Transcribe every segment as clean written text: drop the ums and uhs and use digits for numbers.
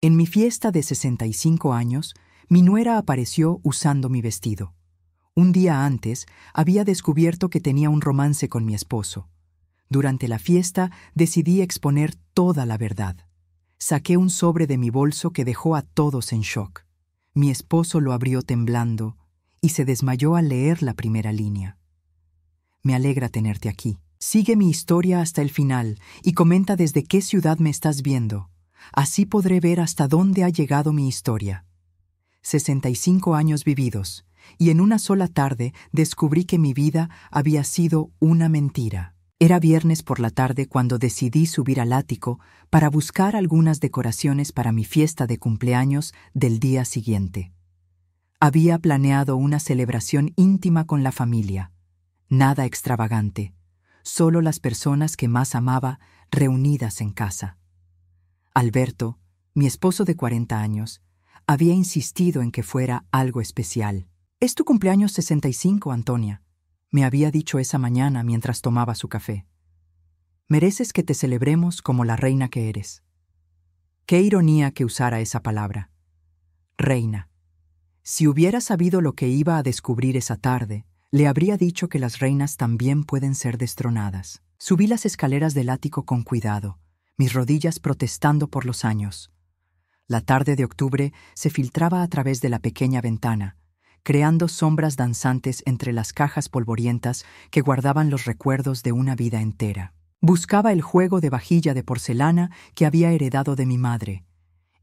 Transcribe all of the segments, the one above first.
En mi fiesta de 65 años, mi nuera apareció usando mi vestido. Un día antes, había descubierto que tenía un romance con mi esposo. Durante la fiesta, decidí exponer toda la verdad. Saqué un sobre de mi bolso que dejó a todos en shock. Mi esposo lo abrió temblando y se desmayó al leer la primera línea. Me alegra tenerte aquí. Sigue mi historia hasta el final y comenta desde qué ciudad me estás viendo. Así podré ver hasta dónde ha llegado mi historia. 65 años vividos, y en una sola tarde descubrí que mi vida había sido una mentira. Era viernes por la tarde cuando decidí subir al ático para buscar algunas decoraciones para mi fiesta de cumpleaños del día siguiente. Había planeado una celebración íntima con la familia. Nada extravagante, solo las personas que más amaba reunidas en casa. Alberto, mi esposo de 40 años, había insistido en que fuera algo especial. «Es tu cumpleaños 65, Antonia», me había dicho esa mañana mientras tomaba su café. «Mereces que te celebremos como la reina que eres». Qué ironía que usara esa palabra. Reina. Si hubiera sabido lo que iba a descubrir esa tarde, le habría dicho que las reinas también pueden ser destronadas. Subí las escaleras del ático con cuidado, mis rodillas protestando por los años. La tarde de octubre se filtraba a través de la pequeña ventana, creando sombras danzantes entre las cajas polvorientas que guardaban los recuerdos de una vida entera. Buscaba el juego de vajilla de porcelana que había heredado de mi madre,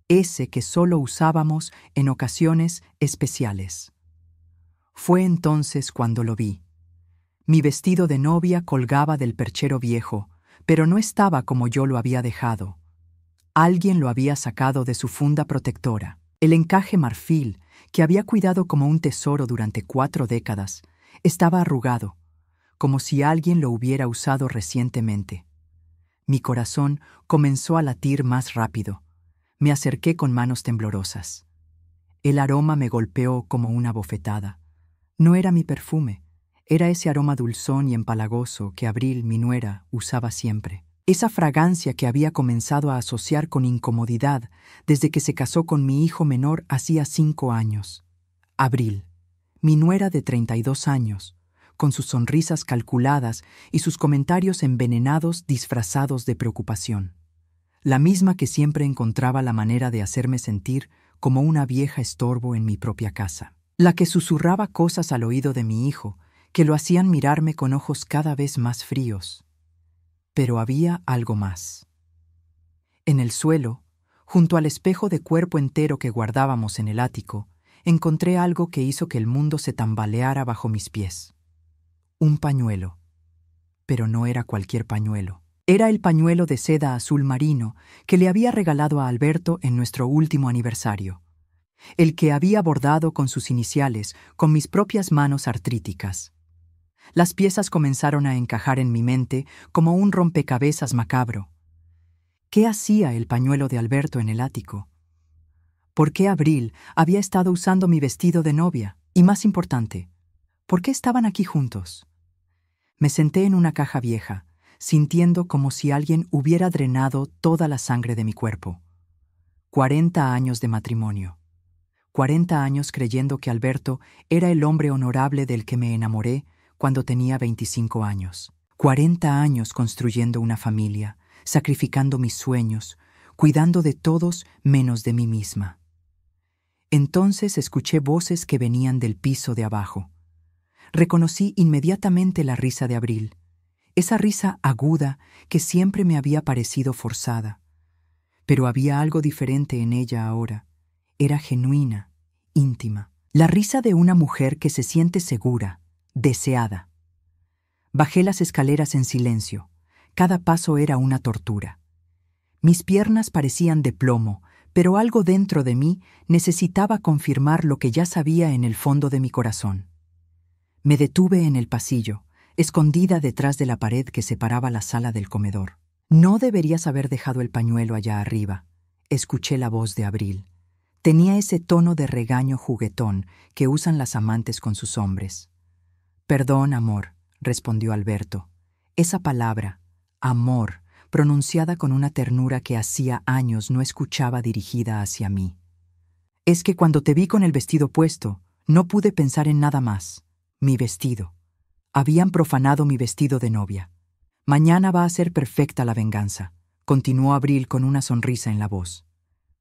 ese que solo usábamos en ocasiones especiales. Fue entonces cuando lo vi. Mi vestido de novia colgaba del perchero viejo, pero no estaba como yo lo había dejado. Alguien lo había sacado de su funda protectora. El encaje marfil, que había cuidado como un tesoro durante 4 décadas, estaba arrugado, como si alguien lo hubiera usado recientemente. Mi corazón comenzó a latir más rápido. Me acerqué con manos temblorosas. El aroma me golpeó como una bofetada. No era mi perfume, era ese aroma dulzón y empalagoso que Abril, mi nuera, usaba siempre. Esa fragancia que había comenzado a asociar con incomodidad desde que se casó con mi hijo menor hacía 5 años. Abril, mi nuera de 32 años, con sus sonrisas calculadas y sus comentarios envenenados disfrazados de preocupación. La misma que siempre encontraba la manera de hacerme sentir como una vieja estorbo en mi propia casa. La que susurraba cosas al oído de mi hijo que lo hacían mirarme con ojos cada vez más fríos. Pero había algo más. En el suelo, junto al espejo de cuerpo entero que guardábamos en el ático, encontré algo que hizo que el mundo se tambaleara bajo mis pies. Un pañuelo. Pero no era cualquier pañuelo. Era el pañuelo de seda azul marino que le había regalado a Alberto en nuestro último aniversario. El que había bordado con sus iniciales con mis propias manos artríticas. Las piezas comenzaron a encajar en mi mente como un rompecabezas macabro. ¿Qué hacía el pañuelo de Alberto en el ático? ¿Por qué Abril había estado usando mi vestido de novia? Y más importante, ¿por qué estaban aquí juntos? Me senté en una caja vieja, sintiendo como si alguien hubiera drenado toda la sangre de mi cuerpo. 40 años de matrimonio. 40 años creyendo que Alberto era el hombre honorable del que me enamoré cuando tenía 25 años. 40 años construyendo una familia, sacrificando mis sueños, cuidando de todos menos de mí misma. Entonces escuché voces que venían del piso de abajo. Reconocí inmediatamente la risa de Abril, esa risa aguda que siempre me había parecido forzada. Pero había algo diferente en ella ahora. Era genuina, íntima. La risa de una mujer que se siente segura, deseada. Bajé las escaleras en silencio. Cada paso era una tortura. Mis piernas parecían de plomo, pero algo dentro de mí necesitaba confirmar lo que ya sabía en el fondo de mi corazón. Me detuve en el pasillo, escondida detrás de la pared que separaba la sala del comedor. «No deberías haber dejado el pañuelo allá arriba», escuché la voz de Abril. Tenía ese tono de regaño juguetón que usan las amantes con sus hombres. «Perdón, amor», respondió Alberto. Esa palabra, amor, pronunciada con una ternura que hacía años no escuchaba dirigida hacia mí. Es que cuando te vi con el vestido puesto, no pude pensar en nada más. Mi vestido. Habían profanado mi vestido de novia. Mañana va a ser perfecta la venganza, continuó Abril con una sonrisa en la voz.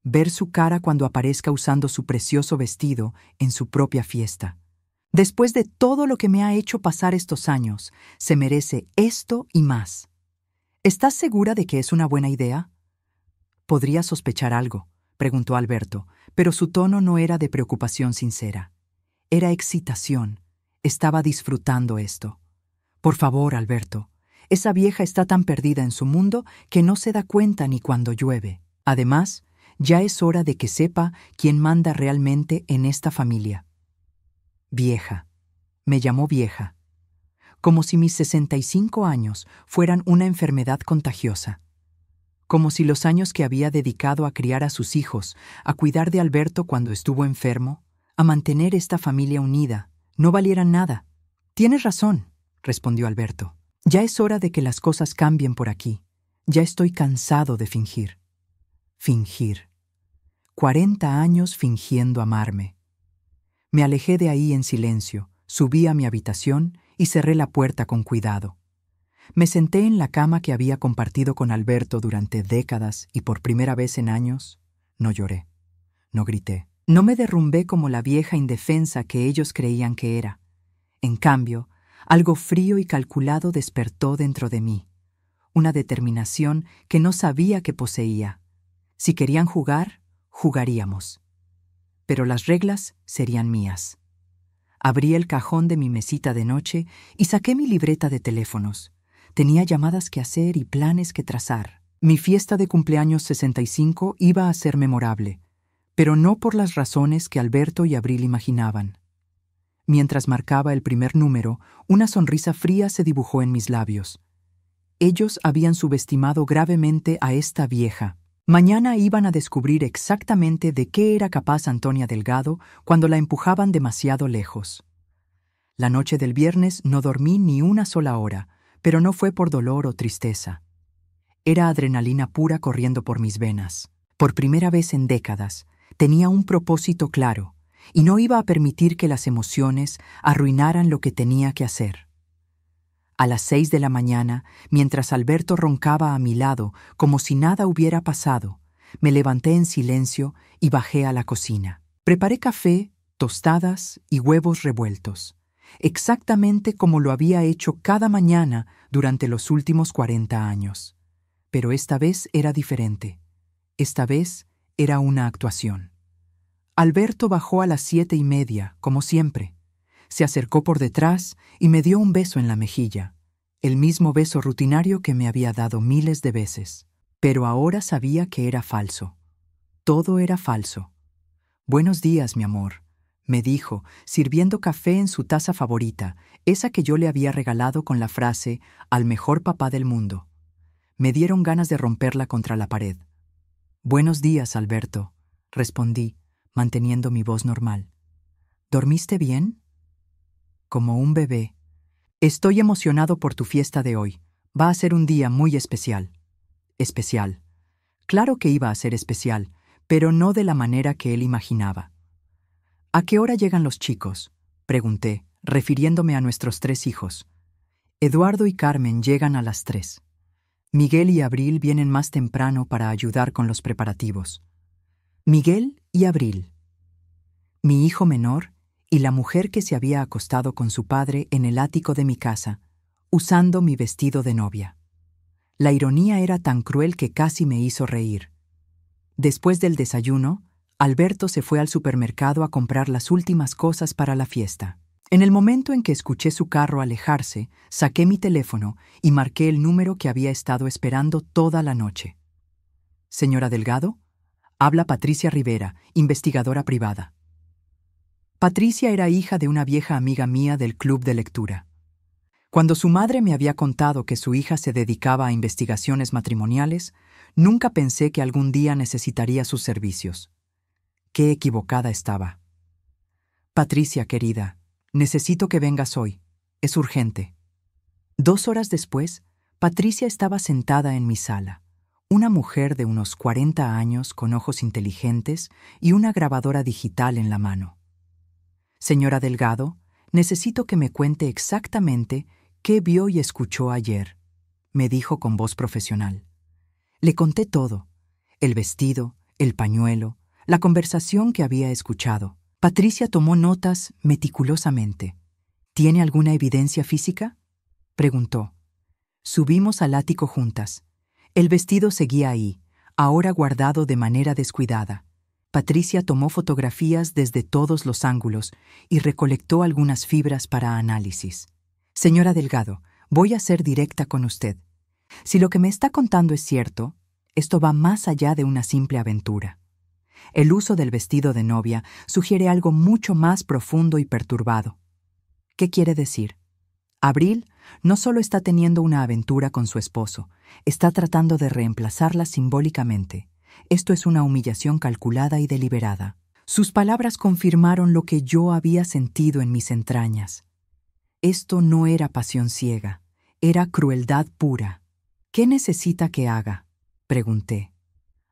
Ver su cara cuando aparezca usando su precioso vestido en su propia fiesta. Después de todo lo que me ha hecho pasar estos años, se merece esto y más. ¿Estás segura de que es una buena idea? Podría sospechar algo, preguntó Alberto, pero su tono no era de preocupación sincera. Era excitación. Estaba disfrutando esto. Por favor, Alberto, esa vieja está tan perdida en su mundo que no se da cuenta ni cuando llueve. Además, ya es hora de que sepa quién manda realmente en esta familia. Vieja. Me llamó vieja. Como si mis 65 años fueran una enfermedad contagiosa. Como si los años que había dedicado a criar a sus hijos, a cuidar de Alberto cuando estuvo enfermo, a mantener esta familia unida, no valieran nada. Tienes razón, respondió Alberto. Ya es hora de que las cosas cambien por aquí. Ya estoy cansado de fingir. Fingir. 40 años fingiendo amarme. Me alejé de ahí en silencio, subí a mi habitación y cerré la puerta con cuidado. Me senté en la cama que había compartido con Alberto durante décadas y por primera vez en años, no lloré, no grité. No me derrumbé como la vieja indefensa que ellos creían que era. En cambio, algo frío y calculado despertó dentro de mí, una determinación que no sabía que poseía. Si querían jugar, jugaríamos. Pero las reglas serían mías. Abrí el cajón de mi mesita de noche y saqué mi libreta de teléfonos. Tenía llamadas que hacer y planes que trazar. Mi fiesta de cumpleaños 65 iba a ser memorable, pero no por las razones que Alberto y Abril imaginaban. Mientras marcaba el primer número, una sonrisa fría se dibujó en mis labios. Ellos habían subestimado gravemente a esta vieja. Mañana iban a descubrir exactamente de qué era capaz Antonia Delgado cuando la empujaban demasiado lejos. La noche del viernes no dormí ni una sola hora, pero no fue por dolor o tristeza. Era adrenalina pura corriendo por mis venas. Por primera vez en décadas, tenía un propósito claro, y no iba a permitir que las emociones arruinaran lo que tenía que hacer. A las 6 de la mañana, mientras Alberto roncaba a mi lado como si nada hubiera pasado, me levanté en silencio y bajé a la cocina. Preparé café, tostadas y huevos revueltos, exactamente como lo había hecho cada mañana durante los últimos 40 años. Pero esta vez era diferente. Esta vez era una actuación. Alberto bajó a las 7:30, como siempre. Se acercó por detrás y me dio un beso en la mejilla, el mismo beso rutinario que me había dado miles de veces. Pero ahora sabía que era falso. Todo era falso. «Buenos días, mi amor», me dijo, sirviendo café en su taza favorita, esa que yo le había regalado con la frase «al mejor papá del mundo». Me dieron ganas de romperla contra la pared. «Buenos días, Alberto», respondí, manteniendo mi voz normal. «¿Dormiste bien?» «Como un bebé. Estoy emocionado por tu fiesta de hoy. Va a ser un día muy especial». Especial. Claro que iba a ser especial, pero no de la manera que él imaginaba. «¿A qué hora llegan los chicos?», pregunté, refiriéndome a nuestros 3 hijos. «Eduardo y Carmen llegan a las 3. Miguel y Abril vienen más temprano para ayudar con los preparativos». Miguel y Abril. Mi hijo menor y la mujer que se había acostado con su padre en el ático de mi casa, usando mi vestido de novia. La ironía era tan cruel que casi me hizo reír. Después del desayuno, Alberto se fue al supermercado a comprar las últimas cosas para la fiesta. En el momento en que escuché su carro alejarse, saqué mi teléfono y marqué el número que había estado esperando toda la noche. «Señora Delgado, habla Patricia Rivera, investigadora privada». Patricia era hija de una vieja amiga mía del club de lectura. Cuando su madre me había contado que su hija se dedicaba a investigaciones matrimoniales, nunca pensé que algún día necesitaría sus servicios. Qué equivocada estaba. «Patricia, querida, necesito que vengas hoy. Es urgente». 2 horas después, Patricia estaba sentada en mi sala, una mujer de unos 40 años con ojos inteligentes y una grabadora digital en la mano. Señora Delgado, necesito que me cuente exactamente qué vio y escuchó ayer, me dijo con voz profesional. Le conté todo: el vestido, el pañuelo, la conversación que había escuchado. Patricia tomó notas meticulosamente. ¿Tiene alguna evidencia física?, preguntó. Subimos al ático juntas. El vestido seguía ahí, ahora guardado de manera descuidada. Patricia tomó fotografías desde todos los ángulos y recolectó algunas fibras para análisis. Señora Delgado, voy a ser directa con usted. Si lo que me está contando es cierto, esto va más allá de una simple aventura. El uso del vestido de novia sugiere algo mucho más profundo y perturbado. ¿Qué quiere decir? Abril no solo está teniendo una aventura con su esposo, está tratando de reemplazarla simbólicamente. Esto es una humillación calculada y deliberada. Sus palabras confirmaron lo que yo había sentido en mis entrañas. Esto no era pasión ciega, era crueldad pura. ¿Qué necesita que haga?, pregunté.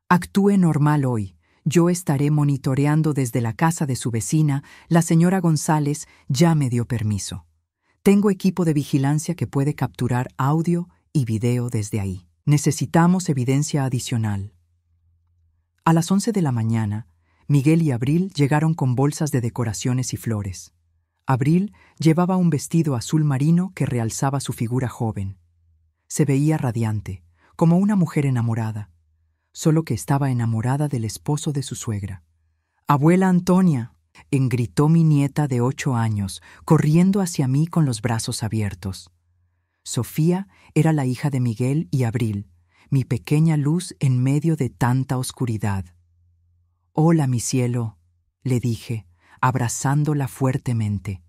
Actúe normal hoy. Yo estaré monitoreando desde la casa de su vecina. La señora González ya me dio permiso. Tengo equipo de vigilancia que puede capturar audio y video desde ahí. Necesitamos evidencia adicional. A las 11 de la mañana, Miguel y Abril llegaron con bolsas de decoraciones y flores. Abril llevaba un vestido azul marino que realzaba su figura joven. Se veía radiante, como una mujer enamorada, solo que estaba enamorada del esposo de su suegra. «¡Abuela Antonia!», gritó mi nieta de 8 años, corriendo hacia mí con los brazos abiertos. Sofía era la hija de Miguel y Abril, mi pequeña luz en medio de tanta oscuridad. «Hola, mi cielo», le dije, abrazándola fuertemente.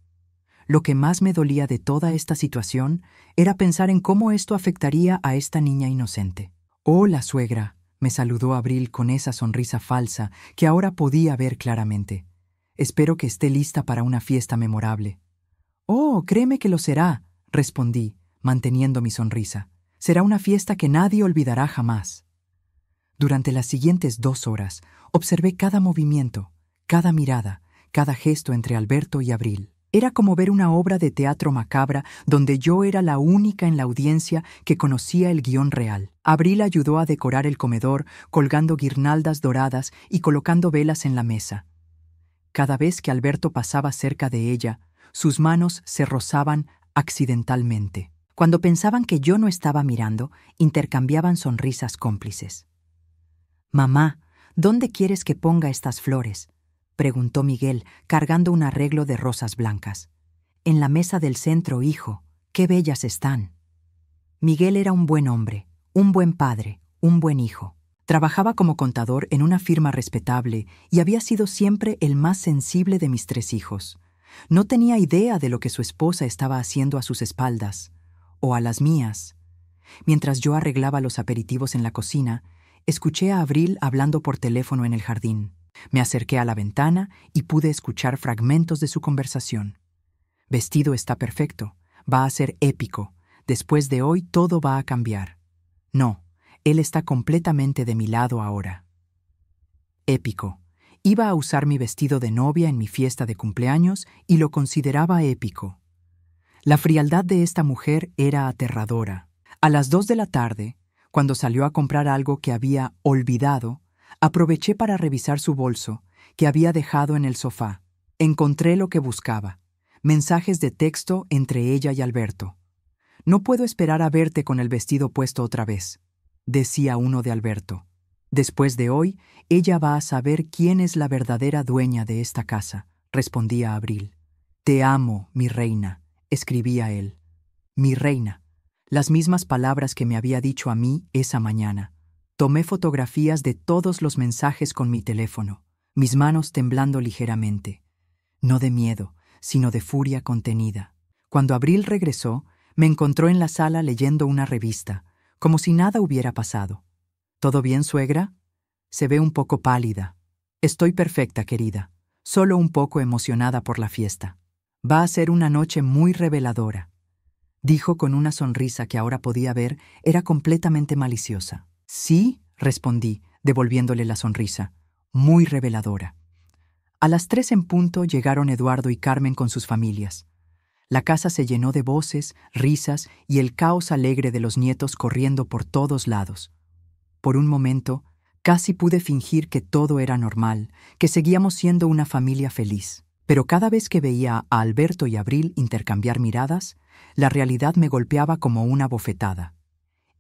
Lo que más me dolía de toda esta situación era pensar en cómo esto afectaría a esta niña inocente. «Hola, suegra», me saludó Abril con esa sonrisa falsa que ahora podía ver claramente. «Espero que esté lista para una fiesta memorable». «Oh, créeme que lo será», respondí, manteniendo mi sonrisa. «Será una fiesta que nadie olvidará jamás». Durante las siguientes 2 horas, observé cada movimiento, cada mirada, cada gesto entre Alberto y Abril. Era como ver una obra de teatro macabra donde yo era la única en la audiencia que conocía el guión real. Abril ayudó a decorar el comedor, colgando guirnaldas doradas y colocando velas en la mesa. Cada vez que Alberto pasaba cerca de ella, sus manos se rozaban accidentalmente. Cuando pensaban que yo no estaba mirando, intercambiaban sonrisas cómplices. «Mamá, ¿dónde quieres que ponga estas flores?», preguntó Miguel, cargando un arreglo de rosas blancas. «En la mesa del centro, hijo. ¡Qué bellas están!». Miguel era un buen hombre, un buen padre, un buen hijo. Trabajaba como contador en una firma respetable y había sido siempre el más sensible de mis 3 hijos. No tenía idea de lo que su esposa estaba haciendo a sus espaldas, o a las mías. Mientras yo arreglaba los aperitivos en la cocina, escuché a Abril hablando por teléfono en el jardín. Me acerqué a la ventana y pude escuchar fragmentos de su conversación. «Vestido está perfecto. Va a ser épico. Después de hoy todo va a cambiar. No, él está completamente de mi lado ahora». Épico. Iba a usar mi vestido de novia en mi fiesta de cumpleaños y lo consideraba épico. La frialdad de esta mujer era aterradora. A las 2 de la tarde, cuando salió a comprar algo que había olvidado, aproveché para revisar su bolso, que había dejado en el sofá. Encontré lo que buscaba: mensajes de texto entre ella y Alberto. «No puedo esperar a verte con el vestido puesto otra vez», decía uno de Alberto. «Después de hoy, ella va a saber quién es la verdadera dueña de esta casa», respondía Abril. «Te amo, mi reina», escribía él. «Mi reina», las mismas palabras que me había dicho a mí esa mañana. Tomé fotografías de todos los mensajes con mi teléfono, mis manos temblando ligeramente. No de miedo, sino de furia contenida. Cuando Abril regresó, me encontró en la sala leyendo una revista, como si nada hubiera pasado. «¿Todo bien, suegra?». «Se ve un poco pálida». «Estoy perfecta, querida. Solo un poco emocionada por la fiesta. Va a ser una noche muy reveladora». dijo con una sonrisa que ahora podía ver era completamente maliciosa. Sí, respondí, devolviéndole la sonrisa, muy reveladora. A las 3 en punto llegaron Eduardo y Carmen con sus familias. La casa se llenó de voces, risas y el caos alegre de los nietos corriendo por todos lados. Por un momento, casi pude fingir que todo era normal, que seguíamos siendo una familia feliz. Pero cada vez que veía a Alberto y Abril intercambiar miradas, la realidad me golpeaba como una bofetada.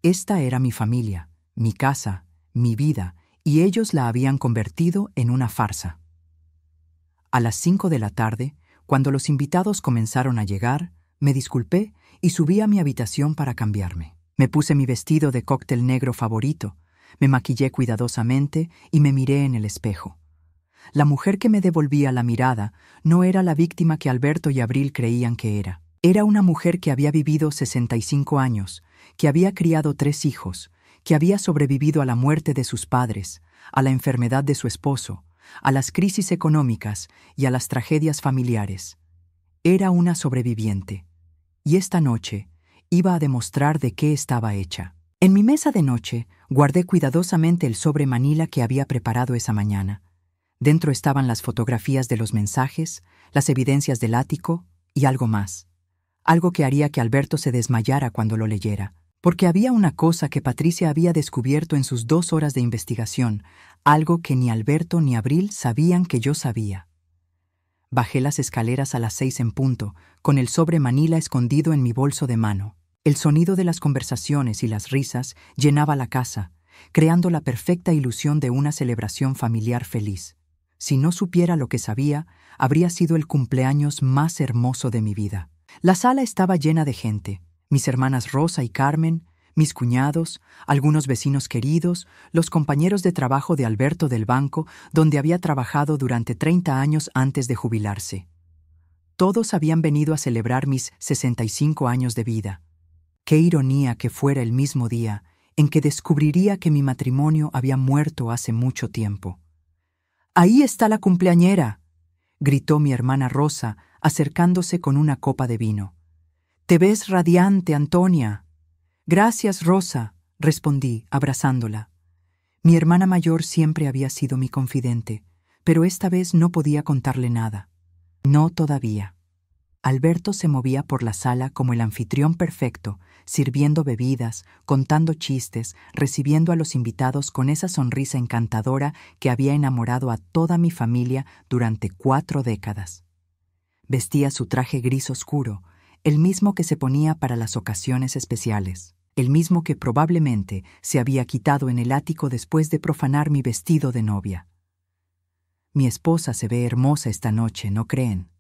Esta era mi familia, mi casa, mi vida, y ellos la habían convertido en una farsa. A las 5 de la tarde, cuando los invitados comenzaron a llegar, me disculpé y subí a mi habitación para cambiarme. Me puse mi vestido de cóctel negro favorito, me maquillé cuidadosamente y me miré en el espejo. La mujer que me devolvía la mirada no era la víctima que Alberto y Abril creían que era. Era una mujer que había vivido 65 años, que había criado 3 hijos, que había sobrevivido a la muerte de sus padres, a la enfermedad de su esposo, a las crisis económicas y a las tragedias familiares. Era una sobreviviente. Y esta noche iba a demostrar de qué estaba hecha. En mi mesa de noche guardé cuidadosamente el sobre manila que había preparado esa mañana. Dentro estaban las fotografías de los mensajes, las evidencias del ático y algo más. Algo que haría que Alberto se desmayara cuando lo leyera. Porque había una cosa que Patricia había descubierto en sus 2 horas de investigación, algo que ni Alberto ni Abril sabían que yo sabía. Bajé las escaleras a las 6 en punto, con el sobre manila escondido en mi bolso de mano. El sonido de las conversaciones y las risas llenaba la casa, creando la perfecta ilusión de una celebración familiar feliz. Si no supiera lo que sabía, habría sido el cumpleaños más hermoso de mi vida. La sala estaba llena de gente. Mis hermanas Rosa y Carmen, mis cuñados, algunos vecinos queridos, los compañeros de trabajo de Alberto del banco, donde había trabajado durante 30 años antes de jubilarse. Todos habían venido a celebrar mis 65 años de vida. Qué ironía que fuera el mismo día en que descubriría que mi matrimonio había muerto hace mucho tiempo. «¡Ahí está la cumpleañera!», gritó mi hermana Rosa, acercándose con una copa de vino. «Te ves radiante, Antonia». «Gracias, Rosa», respondí, abrazándola. Mi hermana mayor siempre había sido mi confidente, pero esta vez no podía contarle nada. No todavía. Alberto se movía por la sala como el anfitrión perfecto, sirviendo bebidas, contando chistes, recibiendo a los invitados con esa sonrisa encantadora que había enamorado a toda mi familia durante 4 décadas. Vestía su traje gris oscuro, el mismo que se ponía para las ocasiones especiales, el mismo que probablemente se había quitado en el ático después de profanar mi vestido de novia. «Mi esposa se ve hermosa esta noche, ¿no creen?»,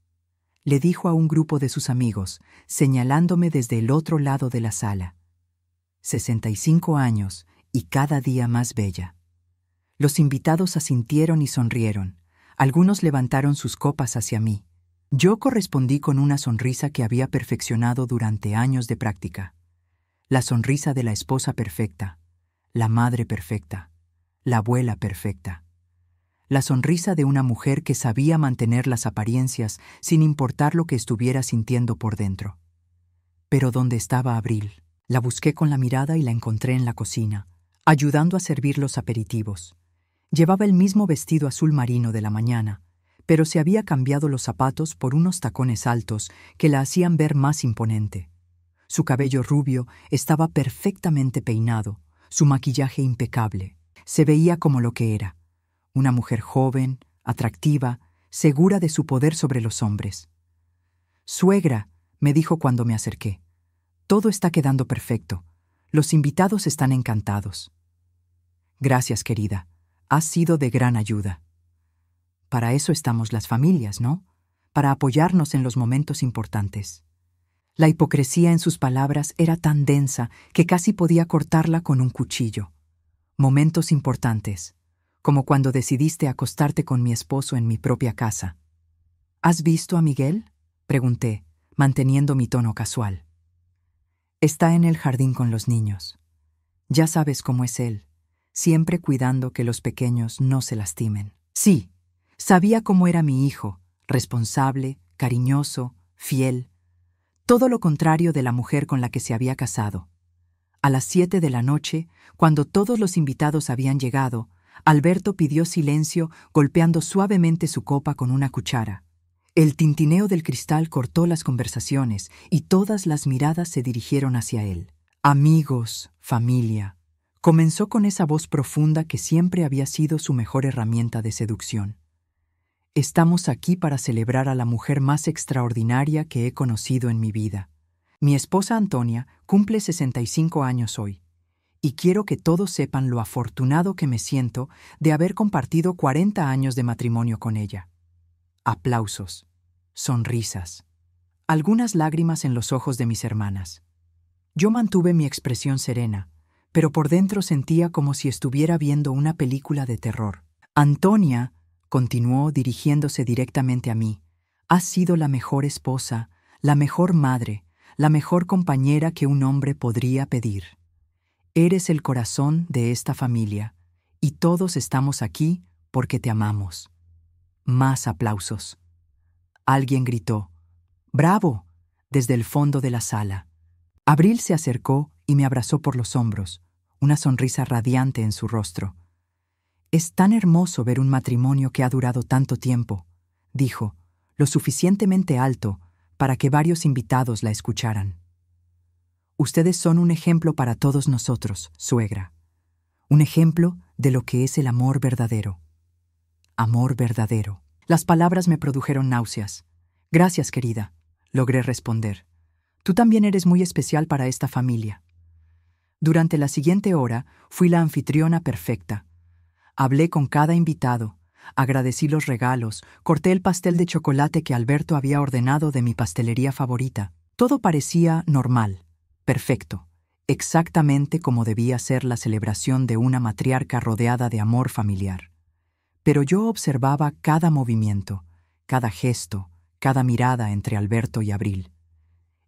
le dijo a un grupo de sus amigos, señalándome desde el otro lado de la sala. 65 años y cada día más bella. Los invitados asintieron y sonrieron. Algunos levantaron sus copas hacia mí. Yo correspondí con una sonrisa que había perfeccionado durante años de práctica. La sonrisa de la esposa perfecta, la madre perfecta, la abuela perfecta. La sonrisa de una mujer que sabía mantener las apariencias sin importar lo que estuviera sintiendo por dentro. Pero ¿dónde estaba Abril? La busqué con la mirada y la encontré en la cocina, ayudando a servir los aperitivos. Llevaba el mismo vestido azul marino de la mañana, pero se había cambiado los zapatos por unos tacones altos que la hacían ver más imponente. Su cabello rubio estaba perfectamente peinado, su maquillaje impecable. Se veía como lo que era. Una mujer joven, atractiva, segura de su poder sobre los hombres. «Suegra», me dijo cuando me acerqué, «todo está quedando perfecto. Los invitados están encantados». «Gracias, querida. Has sido de gran ayuda». Para eso estamos las familias, ¿no? Para apoyarnos en los momentos importantes. La hipocresía en sus palabras era tan densa que casi podía cortarla con un cuchillo. Momentos importantes. Como cuando decidiste acostarte con mi esposo en mi propia casa. «¿Has visto a Miguel?», pregunté, manteniendo mi tono casual. «Está en el jardín con los niños. Ya sabes cómo es él, siempre cuidando que los pequeños no se lastimen». Sí, sabía cómo era mi hijo, responsable, cariñoso, fiel. Todo lo contrario de la mujer con la que se había casado. A las 7 de la noche, cuando todos los invitados habían llegado, Alberto pidió silencio golpeando suavemente su copa con una cuchara. El tintineo del cristal cortó las conversaciones y todas las miradas se dirigieron hacia él. Amigos, familia. Comenzó con esa voz profunda que siempre había sido su mejor herramienta de seducción. Estamos aquí para celebrar a la mujer más extraordinaria que he conocido en mi vida. Mi esposa Antonia cumple 65 años hoy, y quiero que todos sepan lo afortunado que me siento de haber compartido 40 años de matrimonio con ella. Aplausos, sonrisas, algunas lágrimas en los ojos de mis hermanas. Yo mantuve mi expresión serena, pero por dentro sentía como si estuviera viendo una película de terror. Antonia, continuó dirigiéndose directamente a mí, has sido la mejor esposa, la mejor madre, la mejor compañera que un hombre podría pedir. Eres el corazón de esta familia, y todos estamos aquí porque te amamos. Más aplausos. Alguien gritó, ¡bravo!, desde el fondo de la sala. Abril se acercó y me abrazó por los hombros, una sonrisa radiante en su rostro. Es tan hermoso ver un matrimonio que ha durado tanto tiempo, dijo, lo suficientemente alto para que varios invitados la escucharan. Ustedes son un ejemplo para todos nosotros, suegra. Un ejemplo de lo que es el amor verdadero. Amor verdadero. Las palabras me produjeron náuseas. Gracias, querida, logré responder. Tú también eres muy especial para esta familia. Durante la siguiente hora fui la anfitriona perfecta. Hablé con cada invitado, agradecí los regalos, corté el pastel de chocolate que Alberto había ordenado de mi pastelería favorita. Todo parecía normal, perfecto, exactamente como debía ser la celebración de una matriarca rodeada de amor familiar. Pero yo observaba cada movimiento, cada gesto, cada mirada entre Alberto y Abril.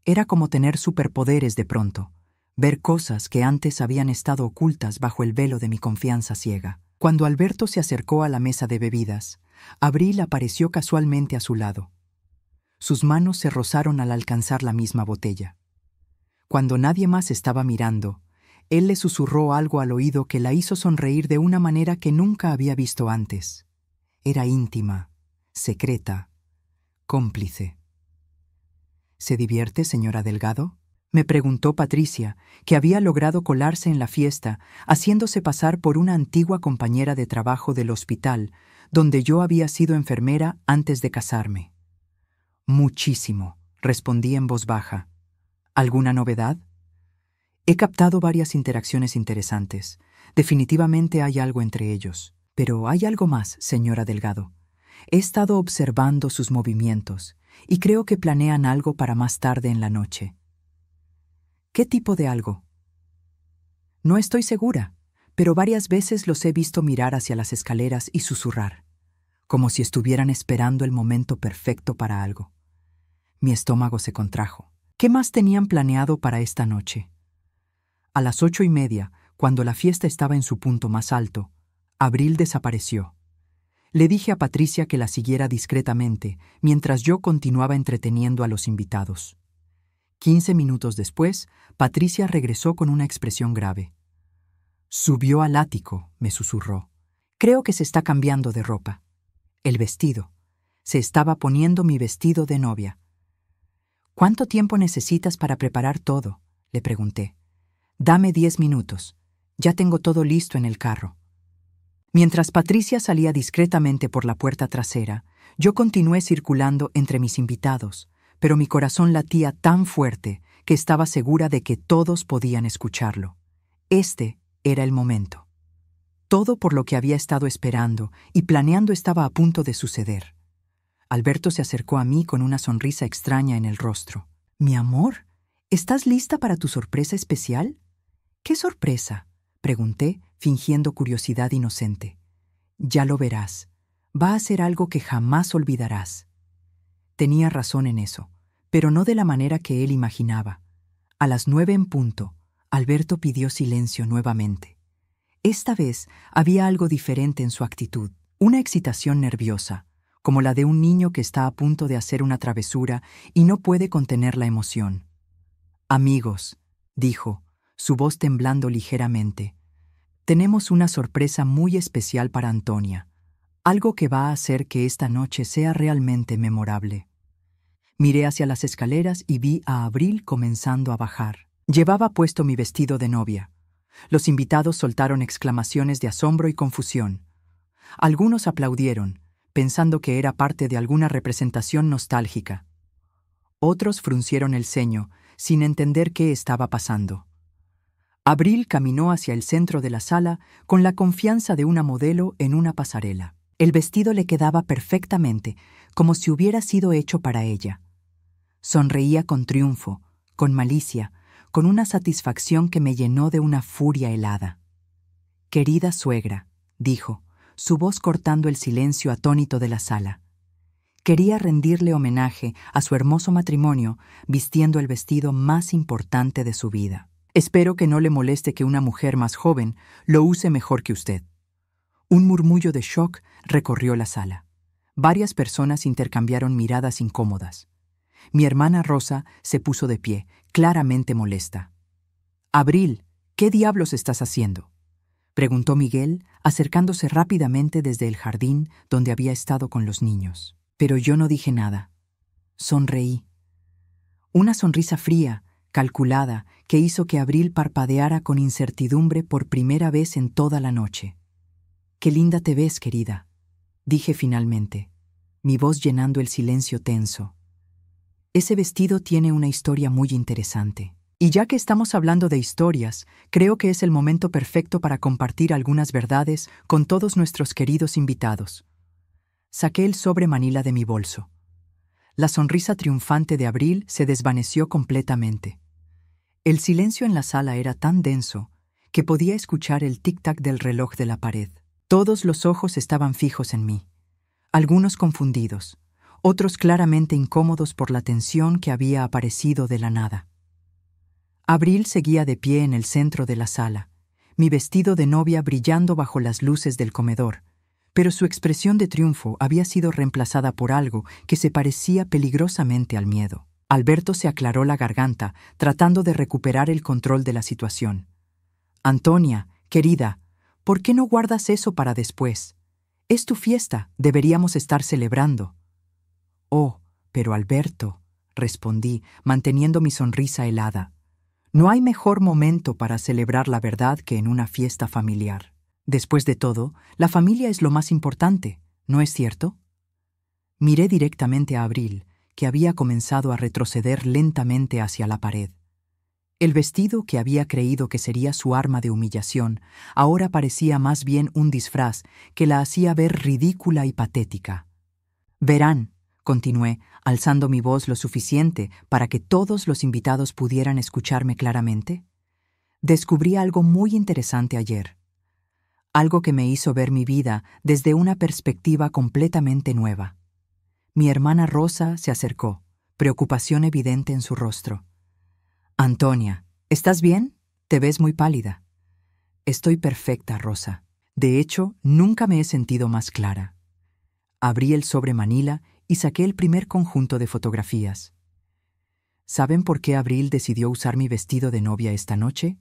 Era como tener superpoderes de pronto, ver cosas que antes habían estado ocultas bajo el velo de mi confianza ciega. Cuando Alberto se acercó a la mesa de bebidas, Abril apareció casualmente a su lado. Sus manos se rozaron al alcanzar la misma botella. Cuando nadie más estaba mirando, él le susurró algo al oído que la hizo sonreír de una manera que nunca había visto antes. Era íntima, secreta, cómplice. ¿Se divierte, señora Delgado?, me preguntó Patricia, que había logrado colarse en la fiesta, haciéndose pasar por una antigua compañera de trabajo del hospital, donde yo había sido enfermera antes de casarme. Muchísimo, respondí en voz baja. ¿Alguna novedad? He captado varias interacciones interesantes. Definitivamente hay algo entre ellos. Pero hay algo más, señora Delgado. He estado observando sus movimientos y creo que planean algo para más tarde en la noche. ¿Qué tipo de algo? No estoy segura, pero varias veces los he visto mirar hacia las escaleras y susurrar, como si estuvieran esperando el momento perfecto para algo. Mi estómago se contrajo. ¿Qué más tenían planeado para esta noche? A las 8:30, cuando la fiesta estaba en su punto más alto, Abril desapareció. Le dije a Patricia que la siguiera discretamente, mientras yo continuaba entreteniendo a los invitados. 15 minutos después, Patricia regresó con una expresión grave. Subió al ático, me susurró. Creo que se está cambiando de ropa. El vestido. Se estaba poniendo mi vestido de novia. ¿Cuánto tiempo necesitas para preparar todo?, le pregunté. Dame 10 minutos. Ya tengo todo listo en el carro. Mientras Patricia salía discretamente por la puerta trasera, yo continué circulando entre mis invitados, pero mi corazón latía tan fuerte que estaba segura de que todos podían escucharlo. Este era el momento. Todo por lo que había estado esperando y planeando estaba a punto de suceder. Alberto se acercó a mí con una sonrisa extraña en el rostro. «Mi amor, ¿estás lista para tu sorpresa especial?» «¿Qué sorpresa?», pregunté, fingiendo curiosidad inocente. «Ya lo verás. Va a ser algo que jamás olvidarás». Tenía razón en eso, pero no de la manera que él imaginaba. A las 9 en punto, Alberto pidió silencio nuevamente. Esta vez había algo diferente en su actitud, una excitación nerviosa, como la de un niño que está a punto de hacer una travesura y no puede contener la emoción. «Amigos», dijo, su voz temblando ligeramente, «tenemos una sorpresa muy especial para Antonia, algo que va a hacer que esta noche sea realmente memorable». Miré hacia las escaleras y vi a Abril comenzando a bajar. Llevaba puesto mi vestido de novia. Los invitados soltaron exclamaciones de asombro y confusión. Algunos aplaudieron, pensando que era parte de alguna representación nostálgica. Otros fruncieron el ceño, sin entender qué estaba pasando. Abril caminó hacia el centro de la sala con la confianza de una modelo en una pasarela. El vestido le quedaba perfectamente, como si hubiera sido hecho para ella. Sonreía con triunfo, con malicia, con una satisfacción que me llenó de una furia helada. «Querida suegra», dijo, su voz cortando el silencio atónito de la sala. Quería rendirle homenaje a su hermoso matrimonio vistiendo el vestido más importante de su vida. «Espero que no le moleste que una mujer más joven lo use mejor que usted». Un murmullo de shock recorrió la sala. Varias personas intercambiaron miradas incómodas. Mi hermana Rosa se puso de pie, claramente molesta. «Abril, ¿qué diablos estás haciendo?», preguntó Miguel, acercándose rápidamente desde el jardín donde había estado con los niños. Pero yo no dije nada. Sonreí. Una sonrisa fría, calculada, que hizo que Abril parpadeara con incertidumbre por primera vez en toda la noche. «Qué linda te ves, querida», dije finalmente, mi voz llenando el silencio tenso. «Ese vestido tiene una historia muy interesante. Y ya que estamos hablando de historias, creo que es el momento perfecto para compartir algunas verdades con todos nuestros queridos invitados». Saqué el sobre manila de mi bolso. La sonrisa triunfante de Abril se desvaneció completamente. El silencio en la sala era tan denso que podía escuchar el tic-tac del reloj de la pared. Todos los ojos estaban fijos en mí, algunos confundidos, otros claramente incómodos por la tensión que había aparecido de la nada. Abril seguía de pie en el centro de la sala, mi vestido de novia brillando bajo las luces del comedor, pero su expresión de triunfo había sido reemplazada por algo que se parecía peligrosamente al miedo. Alberto se aclaró la garganta, tratando de recuperar el control de la situación. «Antonia, querida, ¿por qué no guardas eso para después? Es tu fiesta, deberíamos estar celebrando». «Oh, pero Alberto», respondí, manteniendo mi sonrisa helada, «no hay mejor momento para celebrar la verdad que en una fiesta familiar. Después de todo, la familia es lo más importante, ¿no es cierto?». Miré directamente a Abril, que había comenzado a retroceder lentamente hacia la pared. El vestido que había creído que sería su arma de humillación ahora parecía más bien un disfraz que la hacía ver ridícula y patética. «Verán», continué, alzando mi voz lo suficiente para que todos los invitados pudieran escucharme claramente, «descubrí algo muy interesante ayer. Algo que me hizo ver mi vida desde una perspectiva completamente nueva». Mi hermana Rosa se acercó, preocupación evidente en su rostro. «Antonia, ¿estás bien? Te ves muy pálida». «Estoy perfecta, Rosa. De hecho, nunca me he sentido más clara». Abrí el sobre manila y saqué el primer conjunto de fotografías. ¿Saben por qué Abril decidió usar mi vestido de novia esta noche?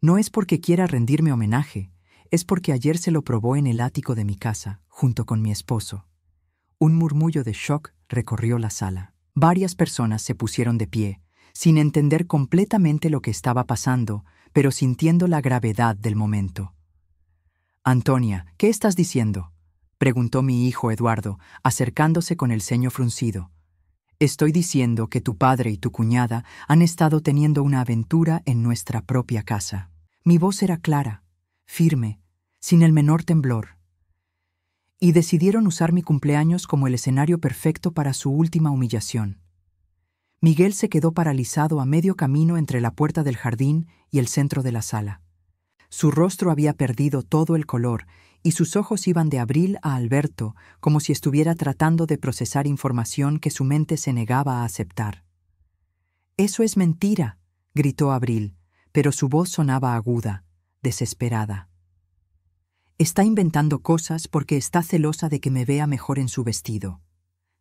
No es porque quiera rendirme homenaje, es porque ayer se lo probó en el ático de mi casa, junto con mi esposo. Un murmullo de shock recorrió la sala. Varias personas se pusieron de pie, sin entender completamente lo que estaba pasando, pero sintiendo la gravedad del momento. «Antonia, ¿qué estás diciendo?», preguntó mi hijo Eduardo, acercándose con el ceño fruncido. «Estoy diciendo que tu padre y tu cuñada han estado teniendo una aventura en nuestra propia casa». Mi voz era clara, firme, sin el menor temblor. «Y decidieron usar mi cumpleaños como el escenario perfecto para su última humillación». Miguel se quedó paralizado a medio camino entre la puerta del jardín y el centro de la sala. Su rostro había perdido todo el color y sus ojos iban de Abril a Alberto como si estuviera tratando de procesar información que su mente se negaba a aceptar. «Eso es mentira», gritó Abril, pero su voz sonaba aguda, desesperada. Está inventando cosas porque está celosa de que me vea mejor en su vestido.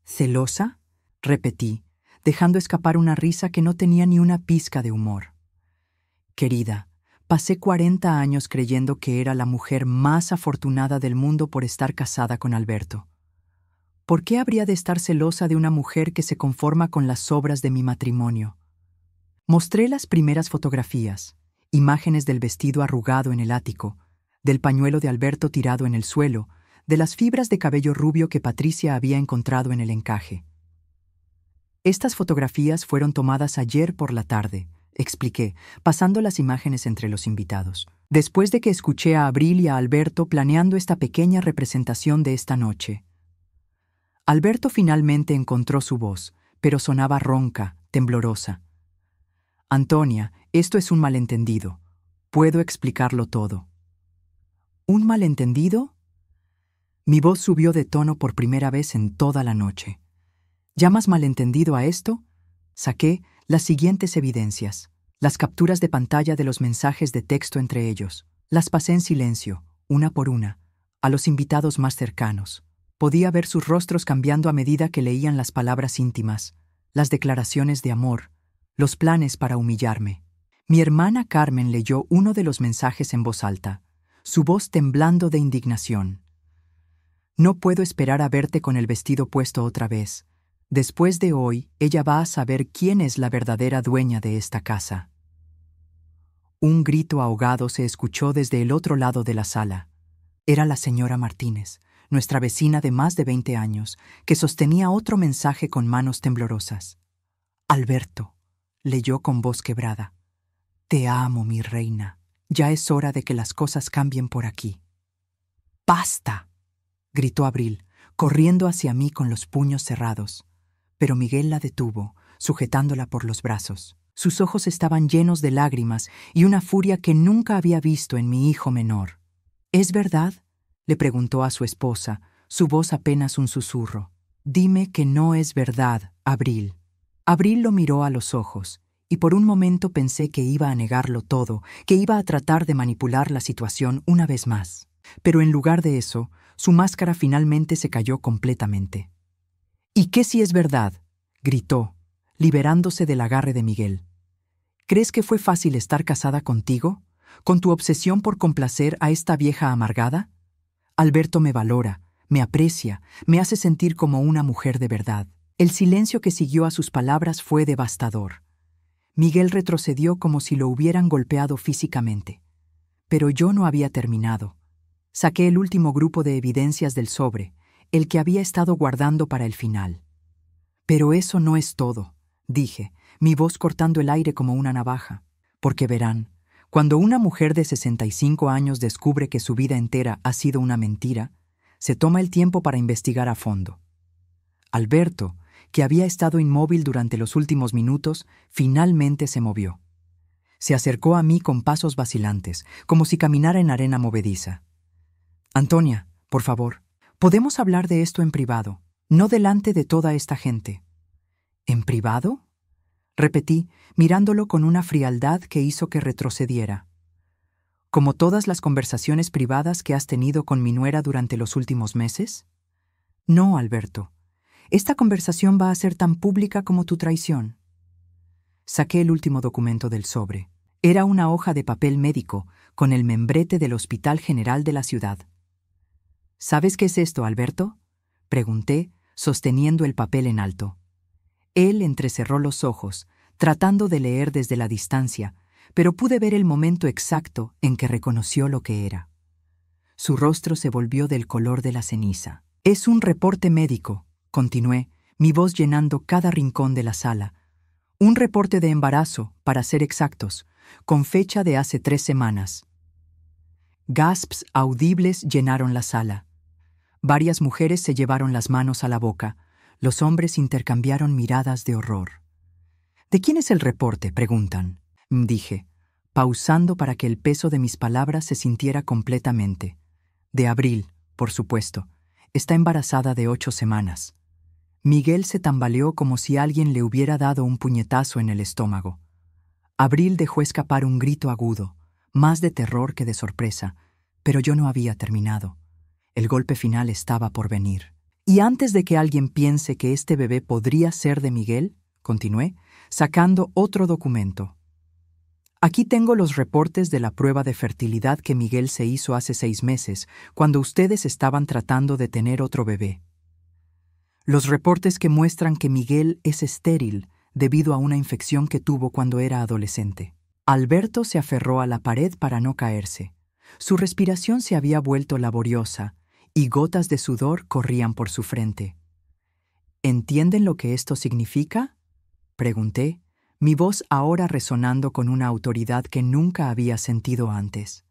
¿Celosa?, repetí, dejando escapar una risa que no tenía ni una pizca de humor. Querida, pasé 40 años creyendo que era la mujer más afortunada del mundo por estar casada con Alberto. ¿Por qué habría de estar celosa de una mujer que se conforma con las sobras de mi matrimonio? Mostré las primeras fotografías, imágenes del vestido arrugado en el ático, del pañuelo de Alberto tirado en el suelo, de las fibras de cabello rubio que Patricia había encontrado en el encaje. Estas fotografías fueron tomadas ayer por la tarde, expliqué, pasando las imágenes entre los invitados, después de que escuché a Abril y a Alberto planeando esta pequeña representación de esta noche. Alberto finalmente encontró su voz, pero sonaba ronca, temblorosa. Antonia, esto es un malentendido. Puedo explicarlo todo. ¿Un malentendido? Mi voz subió de tono por primera vez en toda la noche. ¿Llamas malentendido a esto? Saqué las siguientes evidencias, las capturas de pantalla de los mensajes de texto entre ellos. Las pasé en silencio, una por una, a los invitados más cercanos. Podía ver sus rostros cambiando a medida que leían las palabras íntimas, las declaraciones de amor, los planes para humillarme. Mi hermana Carmen leyó uno de los mensajes en voz alta, su voz temblando de indignación. No puedo esperar a verte con el vestido puesto otra vez. Después de hoy, ella va a saber quién es la verdadera dueña de esta casa. Un grito ahogado se escuchó desde el otro lado de la sala. Era la señora Martínez, nuestra vecina de más de 20 años, que sostenía otro mensaje con manos temblorosas. Alberto, leyó con voz quebrada. Te amo, mi reina. Ya es hora de que las cosas cambien por aquí. ¡Basta!, gritó Abril, corriendo hacia mí con los puños cerrados. Pero Miguel la detuvo, sujetándola por los brazos. Sus ojos estaban llenos de lágrimas y una furia que nunca había visto en mi hijo menor. ¿Es verdad?, le preguntó a su esposa, su voz apenas un susurro. Dime que no es verdad, Abril. Abril lo miró a los ojos, y por un momento pensé que iba a negarlo todo, que iba a tratar de manipular la situación una vez más. Pero en lugar de eso, su máscara finalmente se cayó completamente. ¿Y qué si es verdad?, gritó, liberándose del agarre de Miguel. ¿Crees que fue fácil estar casada contigo? ¿Con tu obsesión por complacer a esta vieja amargada? Alberto me valora, me aprecia, me hace sentir como una mujer de verdad. El silencio que siguió a sus palabras fue devastador. Miguel retrocedió como si lo hubieran golpeado físicamente. Pero yo no había terminado. Saqué el último grupo de evidencias del sobre, el que había estado guardando para el final. Pero eso no es todo, dije, mi voz cortando el aire como una navaja. Porque verán, cuando una mujer de 65 años descubre que su vida entera ha sido una mentira, se toma el tiempo para investigar a fondo. Alberto, que había estado inmóvil durante los últimos minutos, finalmente se movió. Se acercó a mí con pasos vacilantes, como si caminara en arena movediza. Antonia, por favor, podemos hablar de esto en privado, no delante de toda esta gente. ¿En privado?, repetí, mirándolo con una frialdad que hizo que retrocediera. ¿Como todas las conversaciones privadas que has tenido con mi nuera durante los últimos meses? No, Alberto. Esta conversación va a ser tan pública como tu traición. Saqué el último documento del sobre. Era una hoja de papel médico con el membrete del Hospital General de la ciudad. ¿Sabes qué es esto, Alberto?, pregunté, sosteniendo el papel en alto. Él entrecerró los ojos, tratando de leer desde la distancia, pero pude ver el momento exacto en que reconoció lo que era. Su rostro se volvió del color de la ceniza. Es un reporte médico, continué, mi voz llenando cada rincón de la sala. Un reporte de embarazo, para ser exactos, con fecha de hace 3 semanas. Gasps audibles llenaron la sala. Varias mujeres se llevaron las manos a la boca. Los hombres intercambiaron miradas de horror. ¿De quién es el reporte?, preguntan, dije, pausando para que el peso de mis palabras se sintiera completamente. De Abril, por supuesto. Está embarazada de 8 semanas. Miguel se tambaleó como si alguien le hubiera dado un puñetazo en el estómago. Abril dejó escapar un grito agudo, más de terror que de sorpresa, Pero yo no había terminado. El golpe final estaba por venir. Y antes de que alguien piense que este bebé podría ser de Miguel, continué, sacando otro documento. Aquí tengo los reportes de la prueba de fertilidad que Miguel se hizo hace 6 meses, cuando ustedes estaban tratando de tener otro bebé. Los reportes que muestran que Miguel es estéril debido a una infección que tuvo cuando era adolescente. Alberto se aferró a la pared para no caerse. Su respiración se había vuelto laboriosa y gotas de sudor corrían por su frente. ¿Entienden lo que esto significa?, pregunté, mi voz ahora resonando con una autoridad que nunca había sentido antes.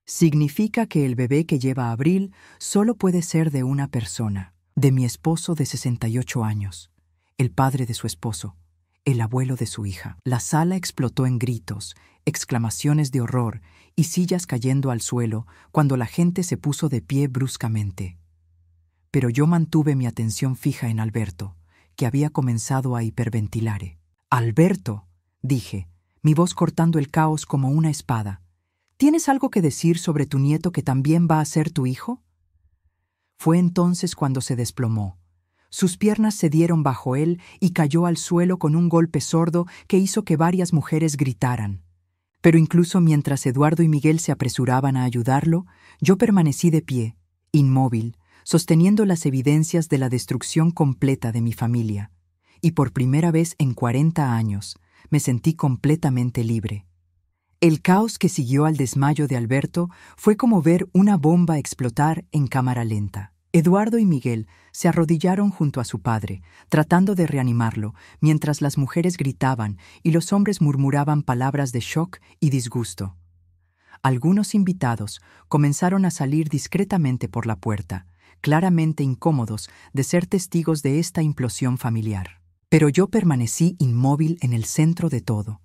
Significa que el bebé que lleva Abril solo puede ser de una persona, de mi esposo de 68 años, el padre de su esposo, el abuelo de su hija. La sala explotó en gritos, exclamaciones de horror y sillas cayendo al suelo cuando la gente se puso de pie bruscamente. Pero yo mantuve mi atención fija en Alberto, que había comenzado a hiperventilar. «Alberto», dije, mi voz cortando el caos como una espada, ¿tienes algo que decir sobre tu nieto que también va a ser tu hijo? Fue entonces cuando se desplomó. Sus piernas se dieron bajo él y cayó al suelo con un golpe sordo que hizo que varias mujeres gritaran. Pero incluso mientras Eduardo y Miguel se apresuraban a ayudarlo, yo permanecí de pie, inmóvil, sosteniendo las evidencias de la destrucción completa de mi familia. Y por primera vez en 40 años me sentí completamente libre. El caos que siguió al desmayo de Alberto fue como ver una bomba explotar en cámara lenta. Eduardo y Miguel se arrodillaron junto a su padre, tratando de reanimarlo, mientras las mujeres gritaban y los hombres murmuraban palabras de shock y disgusto. Algunos invitados comenzaron a salir discretamente por la puerta, claramente incómodos de ser testigos de esta implosión familiar. Pero yo permanecí inmóvil en el centro de todo,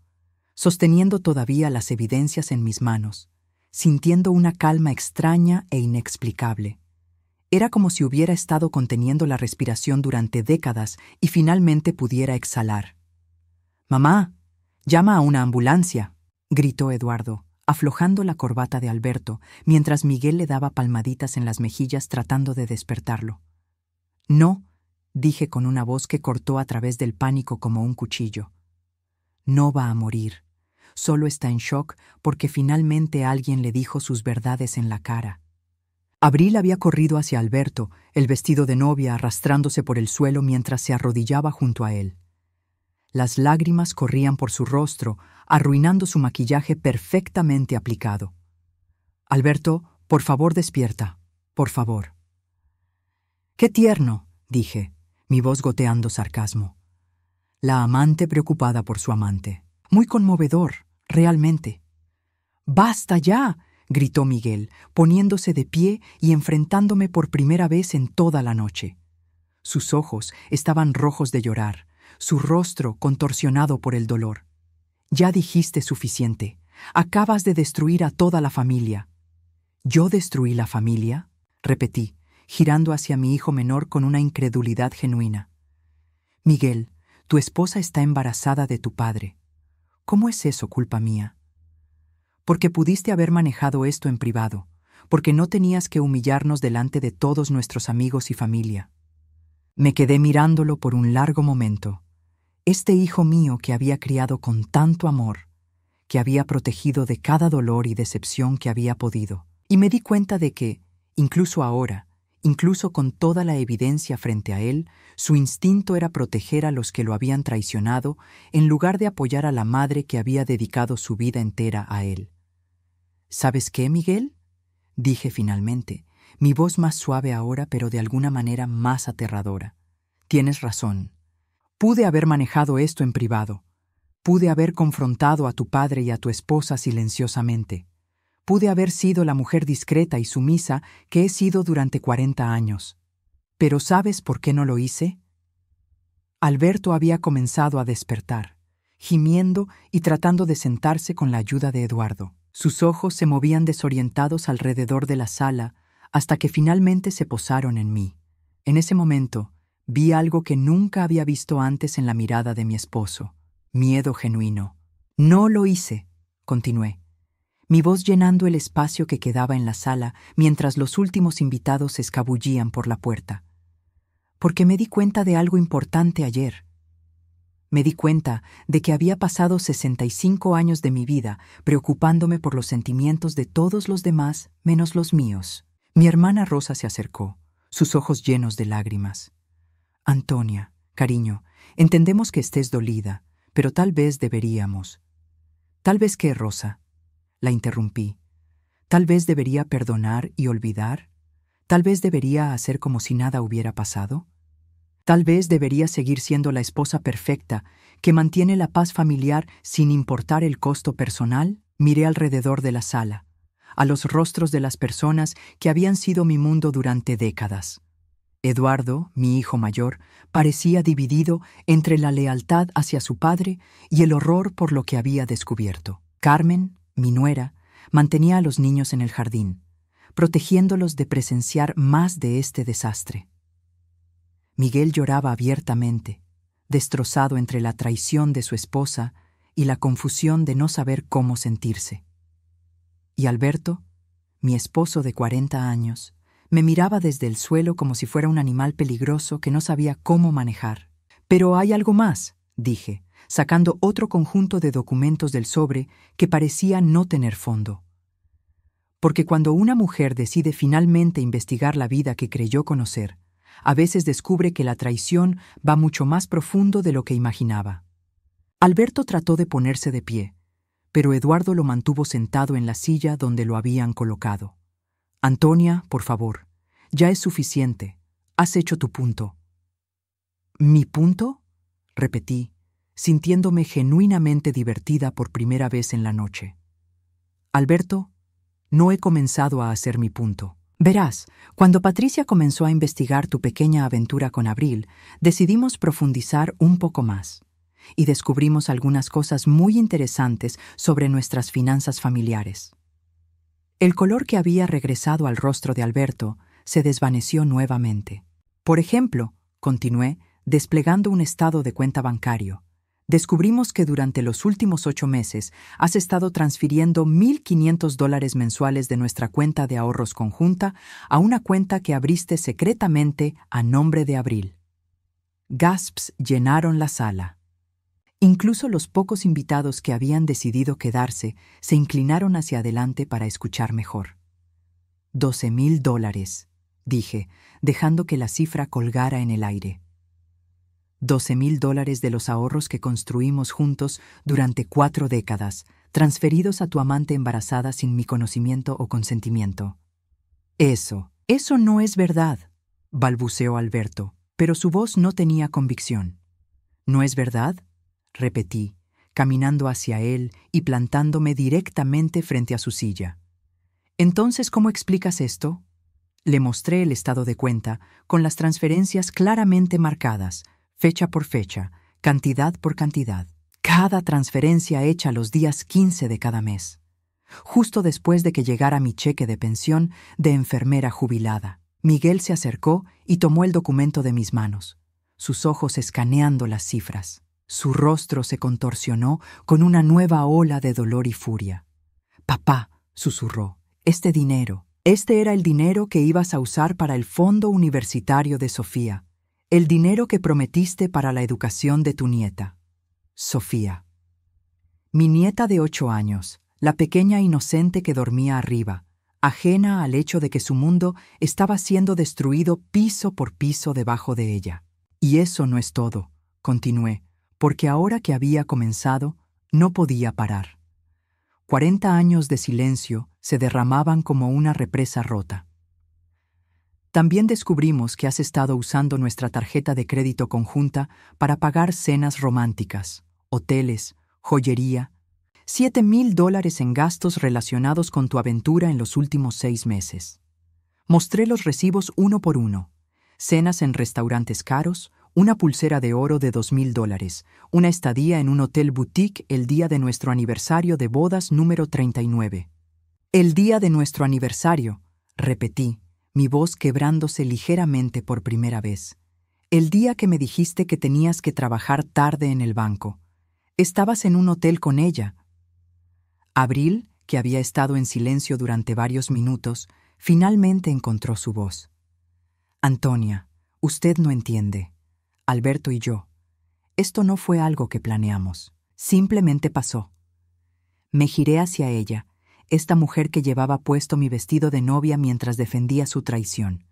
sosteniendo todavía las evidencias en mis manos, sintiendo una calma extraña e inexplicable. Era como si hubiera estado conteniendo la respiración durante décadas y finalmente pudiera exhalar. «Mamá, llama a una ambulancia», gritó Eduardo, aflojando la corbata de Alberto, mientras Miguel le daba palmaditas en las mejillas tratando de despertarlo. «No», dije con una voz que cortó a través del pánico como un cuchillo. «No va a morir. Solo está en shock porque finalmente alguien le dijo sus verdades en la cara». Abril había corrido hacia Alberto, el vestido de novia arrastrándose por el suelo mientras se arrodillaba junto a él. Las lágrimas corrían por su rostro, arruinando su maquillaje perfectamente aplicado. «Alberto, por favor despierta, por favor». «Qué tierno», dije, mi voz goteando sarcasmo. La amante preocupada por su amante. Muy conmovedor, realmente. «¡Basta ya!», gritó Miguel, poniéndose de pie y enfrentándome por primera vez en toda la noche. Sus ojos estaban rojos de llorar, su rostro contorsionado por el dolor. «Ya dijiste suficiente. Acabas de destruir a toda la familia». «¿Yo destruí la familia?», repetí, girando hacia mi hijo menor con una incredulidad genuina. «Miguel, tu esposa está embarazada de tu padre. ¿Cómo es eso culpa mía?». «Porque pudiste haber manejado esto en privado, porque no tenías que humillarnos delante de todos nuestros amigos y familia». Me quedé mirándolo por un largo momento. Este hijo mío que había criado con tanto amor, que había protegido de cada dolor y decepción que había podido. Y me di cuenta de que, incluso ahora, incluso con toda la evidencia frente a él, su instinto era proteger a los que lo habían traicionado en lugar de apoyar a la madre que había dedicado su vida entera a él. «¿Sabes qué, Miguel?», dije finalmente, mi voz más suave ahora pero de alguna manera más aterradora. «Tienes razón. Pude haber manejado esto en privado. Pude haber confrontado a tu padre y a tu esposa silenciosamente. Pude haber sido la mujer discreta y sumisa que he sido durante 40 años. Pero ¿sabes por qué no lo hice?». Alberto había comenzado a despertar, gimiendo y tratando de sentarse con la ayuda de Eduardo. Sus ojos se movían desorientados alrededor de la sala hasta que finalmente se posaron en mí. En ese momento, vi algo que nunca había visto antes en la mirada de mi esposo: miedo genuino. «No lo hice», continué. mi voz llenando el espacio que quedaba en la sala mientras los últimos invitados se escabullían por la puerta. Porque me di cuenta de algo importante ayer. Me di cuenta de que había pasado 65 años de mi vida preocupándome por los sentimientos de todos los demás menos los míos. Mi hermana Rosa se acercó, sus ojos llenos de lágrimas. Antonia, cariño, entendemos que estés dolida, pero tal vez deberíamos. ¿Tal vez qué, Rosa? La interrumpí. ¿Tal vez debería perdonar y olvidar? ¿Tal vez debería hacer como si nada hubiera pasado? Tal vez debería seguir siendo la esposa perfecta que mantiene la paz familiar sin importar el costo personal. Miré alrededor de la sala, a los rostros de las personas que habían sido mi mundo durante décadas. Eduardo, mi hijo mayor, parecía dividido entre la lealtad hacia su padre y el horror por lo que había descubierto. Carmen, mi nuera, mantenía a los niños en el jardín, protegiéndolos de presenciar más de este desastre. Miguel lloraba abiertamente, destrozado entre la traición de su esposa y la confusión de no saber cómo sentirse. Y Alberto, mi esposo de 40 años, me miraba desde el suelo como si fuera un animal peligroso que no sabía cómo manejar. «Pero hay algo más», dije, sacando otro conjunto de documentos del sobre que parecía no tener fondo. Porque cuando una mujer decide finalmente investigar la vida que creyó conocer, a veces descubre que la traición va mucho más profundo de lo que imaginaba. Alberto trató de ponerse de pie, pero Eduardo lo mantuvo sentado en la silla donde lo habían colocado. «Antonia, por favor, ya es suficiente. Has hecho tu punto». «¿Mi punto?», repetí, sintiéndome genuinamente divertida por primera vez en la noche. «Alberto, no he comenzado a hacer mi punto. Verás, cuando Patricia comenzó a investigar tu pequeña aventura con Abril, decidimos profundizar un poco más y descubrimos algunas cosas muy interesantes sobre nuestras finanzas familiares». El color que había regresado al rostro de Alberto se desvaneció nuevamente. «Por ejemplo», continué, desplegando un estado de cuenta bancario, «descubrimos que durante los últimos 8 meses has estado transfiriendo $1,500 mensuales de nuestra cuenta de ahorros conjunta a una cuenta que abriste secretamente a nombre de Abril». Gasps llenaron la sala. Incluso los pocos invitados que habían decidido quedarse se inclinaron hacia adelante para escuchar mejor. $12,000, dije, dejando que la cifra colgara en el aire. $12,000 de los ahorros que construimos juntos durante 4 décadas, transferidos a tu amante embarazada sin mi conocimiento o consentimiento. Eso no es verdad», balbuceó Alberto, pero su voz no tenía convicción. «¿No es verdad?», repetí, caminando hacia él y plantándome directamente frente a su silla. «Entonces, ¿cómo explicas esto?». Le mostré el estado de cuenta, con las transferencias claramente marcadas, fecha por fecha, cantidad por cantidad. Cada transferencia hecha los días 15 de cada mes, justo después de que llegara mi cheque de pensión de enfermera jubilada. Miguel se acercó y tomó el documento de mis manos, sus ojos escaneando las cifras. Su rostro se contorsionó con una nueva ola de dolor y furia. «Papá», susurró, «este era el dinero que ibas a usar para el fondo universitario de Sofía, el dinero que prometiste para la educación de tu nieta». Sofía. Mi nieta de 8 años, la pequeña inocente que dormía arriba, ajena al hecho de que su mundo estaba siendo destruido piso por piso debajo de ella. «Y eso no es todo», continué, porque ahora que había comenzado, no podía parar. 40 años de silencio se derramaban como una represa rota. «También descubrimos que has estado usando nuestra tarjeta de crédito conjunta para pagar cenas románticas, hoteles, joyería, $7,000 en gastos relacionados con tu aventura en los últimos 6 meses. Mostré los recibos uno por uno, cenas en restaurantes caros, una pulsera de oro de $2,000, una estadía en un hotel boutique el día de nuestro aniversario de bodas número 39. «El día de nuestro aniversario», repetí, mi voz quebrándose ligeramente por primera vez. «El día que me dijiste que tenías que trabajar tarde en el banco. Estabas en un hotel con ella». Abril, que había estado en silencio durante varios minutos, finalmente encontró su voz. «Antonia, usted no entiende. Alberto y yo. Esto no fue algo que planeamos. Simplemente pasó». Me giré hacia ella, esta mujer que llevaba puesto mi vestido de novia mientras defendía su traición.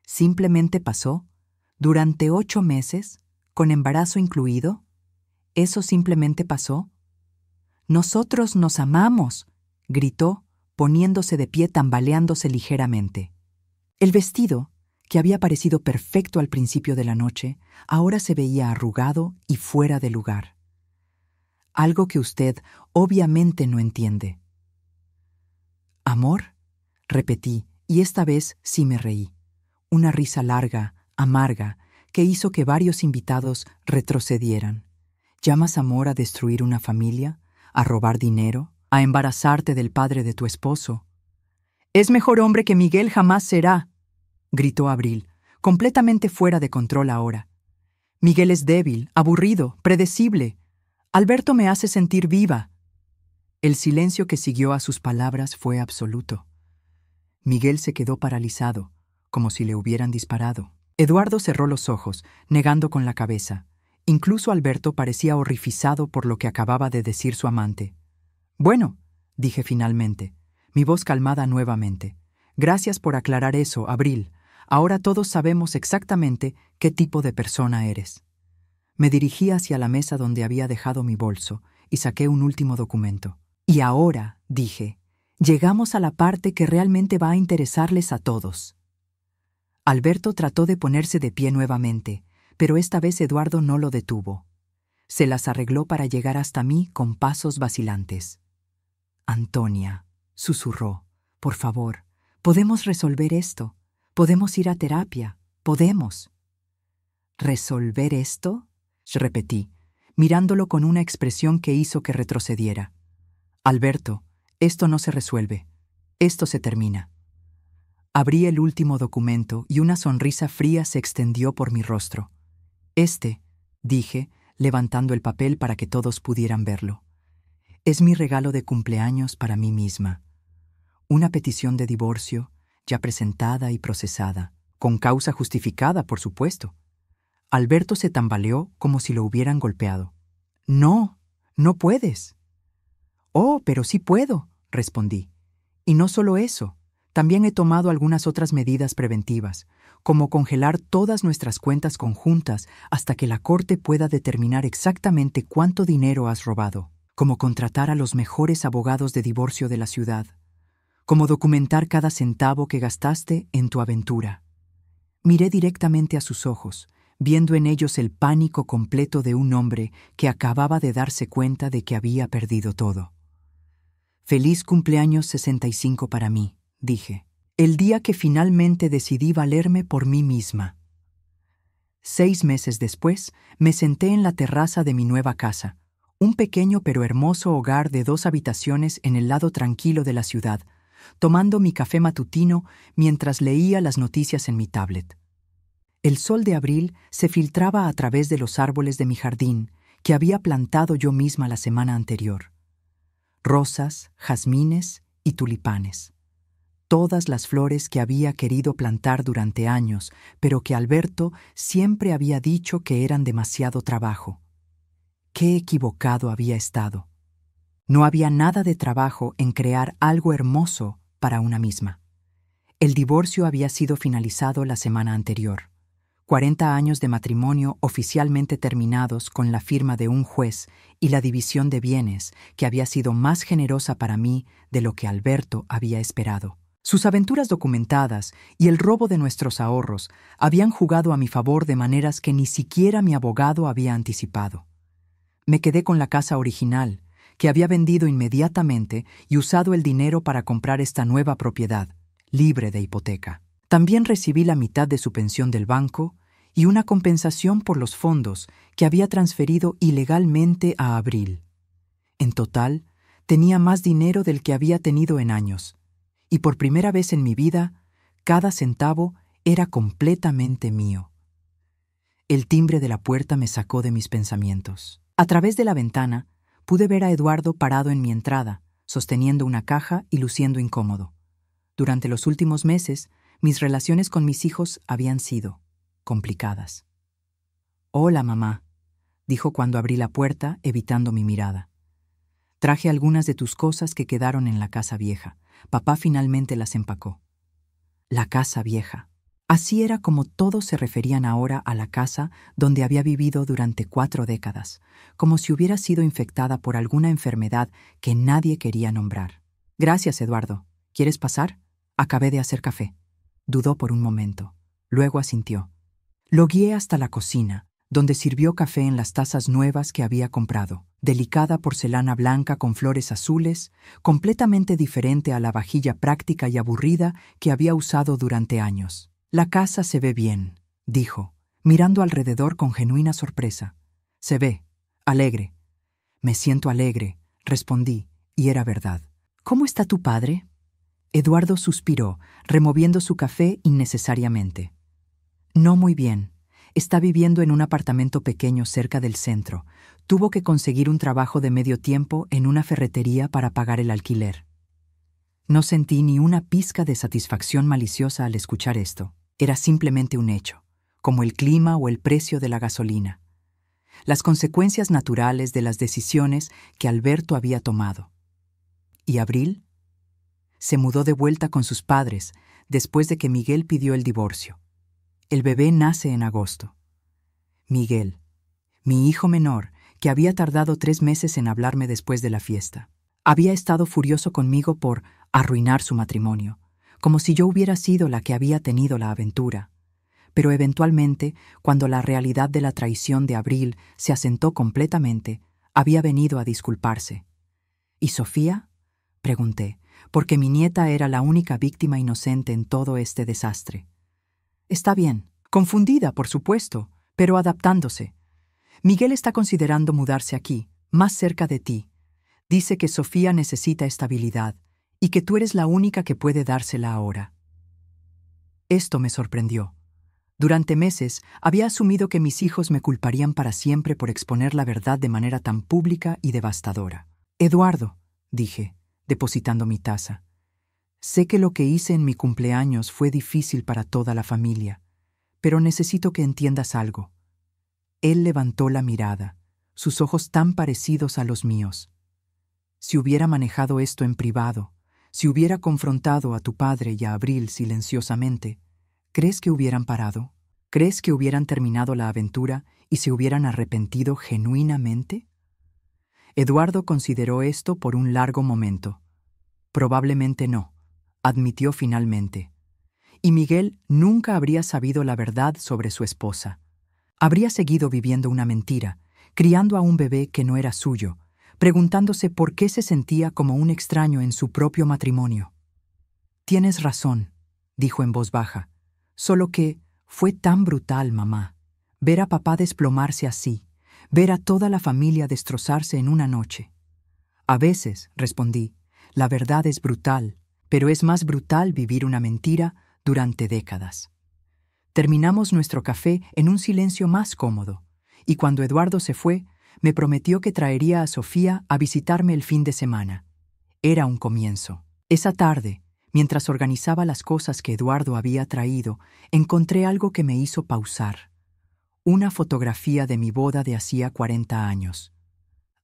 ¿Simplemente pasó? ¿Durante 8 meses? ¿Con embarazo incluido? ¿Eso simplemente pasó? «Nosotros nos amamos», gritó, poniéndose de pie, tambaleándose ligeramente. El vestido, que había parecido perfecto al principio de la noche, ahora se veía arrugado y fuera de lugar. «Algo que usted obviamente no entiende». «¿Amor?», repetí, y esta vez sí me reí. Una risa larga, amarga, que hizo que varios invitados retrocedieran. «¿Llamas amor a destruir una familia? ¿A robar dinero? ¿A embarazarte del padre de tu esposo?» «Es mejor hombre que Miguel jamás será», gritó Abril, completamente fuera de control ahora. «Miguel es débil, aburrido, predecible. Alberto me hace sentir viva». El silencio que siguió a sus palabras fue absoluto. Miguel se quedó paralizado, como si le hubieran disparado. Eduardo cerró los ojos, negando con la cabeza. Incluso Alberto parecía horrorizado por lo que acababa de decir su amante. «Bueno», dije finalmente, mi voz calmada nuevamente. «Gracias por aclarar eso, Abril. Ahora todos sabemos exactamente qué tipo de persona eres». Me dirigí hacia la mesa donde había dejado mi bolso y saqué un último documento. «Y ahora», dije, «llegamos a la parte que realmente va a interesarles a todos». Alberto trató de ponerse de pie nuevamente, pero esta vez Eduardo no lo detuvo. Se las arregló para llegar hasta mí con pasos vacilantes. «Antonia», susurró, «por favor, podemos resolver esto. Podemos ir a terapia. Podemos». «¿Resolver esto?», repetí, mirándolo con una expresión que hizo que retrocediera. «Alberto, esto no se resuelve. Esto se termina». Abrí el último documento y una sonrisa fría se extendió por mi rostro. Dije, levantando el papel para que todos pudieran verlo. «Es mi regalo de cumpleaños para mí misma. Una petición de divorcio, ya presentada y procesada, con causa justificada, por supuesto». Alberto se tambaleó como si lo hubieran golpeado. «No, no puedes». «Oh, pero sí puedo», respondí. «Y no solo eso, también he tomado algunas otras medidas preventivas, como congelar todas nuestras cuentas conjuntas hasta que la corte pueda determinar exactamente cuánto dinero has robado, como contratar a los mejores abogados de divorcio de la ciudad, como documentar cada centavo que gastaste en tu aventura». Miré directamente a sus ojos, viendo en ellos el pánico completo de un hombre que acababa de darse cuenta de que había perdido todo. «Feliz cumpleaños 65 para mí», dije, «el día que finalmente decidí valerme por mí misma». 6 meses después, me senté en la terraza de mi nueva casa, un pequeño pero hermoso hogar de 2 habitaciones en el lado tranquilo de la ciudad, tomando mi café matutino mientras leía las noticias en mi tablet. El sol de abril se filtraba a través de los árboles de mi jardín, que había plantado yo misma la semana anterior. Rosas, jazmines y tulipanes. Todas las flores que había querido plantar durante años, pero que Alberto siempre había dicho que eran demasiado trabajo. Qué equivocado había estado. No había nada de trabajo en crear algo hermoso para una misma. El divorcio había sido finalizado la semana anterior. 40 años de matrimonio oficialmente terminados con la firma de un juez y la división de bienes que había sido más generosa para mí de lo que Alberto había esperado. Sus aventuras documentadas y el robo de nuestros ahorros habían jugado a mi favor de maneras que ni siquiera mi abogado había anticipado. Me quedé con la casa original, que había vendido inmediatamente y usado el dinero para comprar esta nueva propiedad, libre de hipoteca. También recibí la mitad de su pensión del banco y una compensación por los fondos que había transferido ilegalmente a Abril. En total, tenía más dinero del que había tenido en años, y por primera vez en mi vida, cada centavo era completamente mío. El timbre de la puerta me sacó de mis pensamientos. A través de la ventana, pude ver a Eduardo parado en mi entrada, sosteniendo una caja y luciendo incómodo. Durante los últimos meses, mis relaciones con mis hijos habían sido complicadas. «Hola, mamá», dijo cuando abrí la puerta, evitando mi mirada. «Traje algunas de tus cosas que quedaron en la casa vieja. Papá finalmente las empacó». La casa vieja. Así era como todos se referían ahora a la casa donde había vivido durante 4 décadas, como si hubiera sido infectada por alguna enfermedad que nadie quería nombrar. «Gracias, Eduardo. ¿Quieres pasar? Acabé de hacer café». Dudó por un momento. Luego asintió. Lo guié hasta la cocina, donde sirvió café en las tazas nuevas que había comprado. Delicada porcelana blanca con flores azules, completamente diferente a la vajilla práctica y aburrida que había usado durante años. «La casa se ve bien», dijo, mirando alrededor con genuina sorpresa. «Se ve alegre». «Me siento alegre», respondí, y era verdad. «¿Cómo está tu padre?» Eduardo suspiró, removiendo su café innecesariamente. «No muy bien. Está viviendo en un apartamento pequeño cerca del centro. Tuvo que conseguir un trabajo de medio tiempo en una ferretería para pagar el alquiler». No sentí ni una pizca de satisfacción maliciosa al escuchar esto. Era simplemente un hecho, como el clima o el precio de la gasolina. Las consecuencias naturales de las decisiones que Alberto había tomado. ¿Y Abril? Se mudó de vuelta con sus padres después de que Miguel pidió el divorcio. El bebé nace en agosto. Miguel, mi hijo menor, que había tardado 3 meses en hablarme después de la fiesta. Había estado furioso conmigo por arruinar su matrimonio, como si yo hubiera sido la que había tenido la aventura. Pero eventualmente, cuando la realidad de la traición de Abril se asentó completamente, había venido a disculparse. ¿Y Sofía?, pregunté, porque mi nieta era la única víctima inocente en todo este desastre. «Está bien, confundida, por supuesto, pero adaptándose. Miguel está considerando mudarse aquí, más cerca de ti. Dice que Sofía necesita estabilidad y que tú eres la única que puede dársela ahora». Esto me sorprendió. Durante meses había asumido que mis hijos me culparían para siempre por exponer la verdad de manera tan pública y devastadora. «Eduardo», dije, depositando mi taza, «sé que lo que hice en mi cumpleaños fue difícil para toda la familia, pero necesito que entiendas algo». Él levantó la mirada, sus ojos tan parecidos a los míos. «Si hubiera manejado esto en privado, si hubiera confrontado a tu padre y a Abril silenciosamente, ¿crees que hubieran parado? ¿Crees que hubieran terminado la aventura y se hubieran arrepentido genuinamente?» Eduardo consideró esto por un largo momento. «Probablemente no», admitió finalmente. Y Miguel nunca habría sabido la verdad sobre su esposa. Habría seguido viviendo una mentira, criando a un bebé que no era suyo, preguntándose por qué se sentía como un extraño en su propio matrimonio. «Tienes razón», dijo en voz baja, «solo que fue tan brutal, mamá. Ver a papá desplomarse así, ver a toda la familia destrozarse en una noche». «A veces», respondí, «la verdad es brutal, pero es más brutal vivir una mentira durante décadas». Terminamos nuestro café en un silencio más cómodo, y cuando Eduardo se fue, me prometió que traería a Sofía a visitarme el fin de semana. Era un comienzo. Esa tarde, mientras organizaba las cosas que Eduardo había traído, encontré algo que me hizo pausar. Una fotografía de mi boda de hacía 40 años.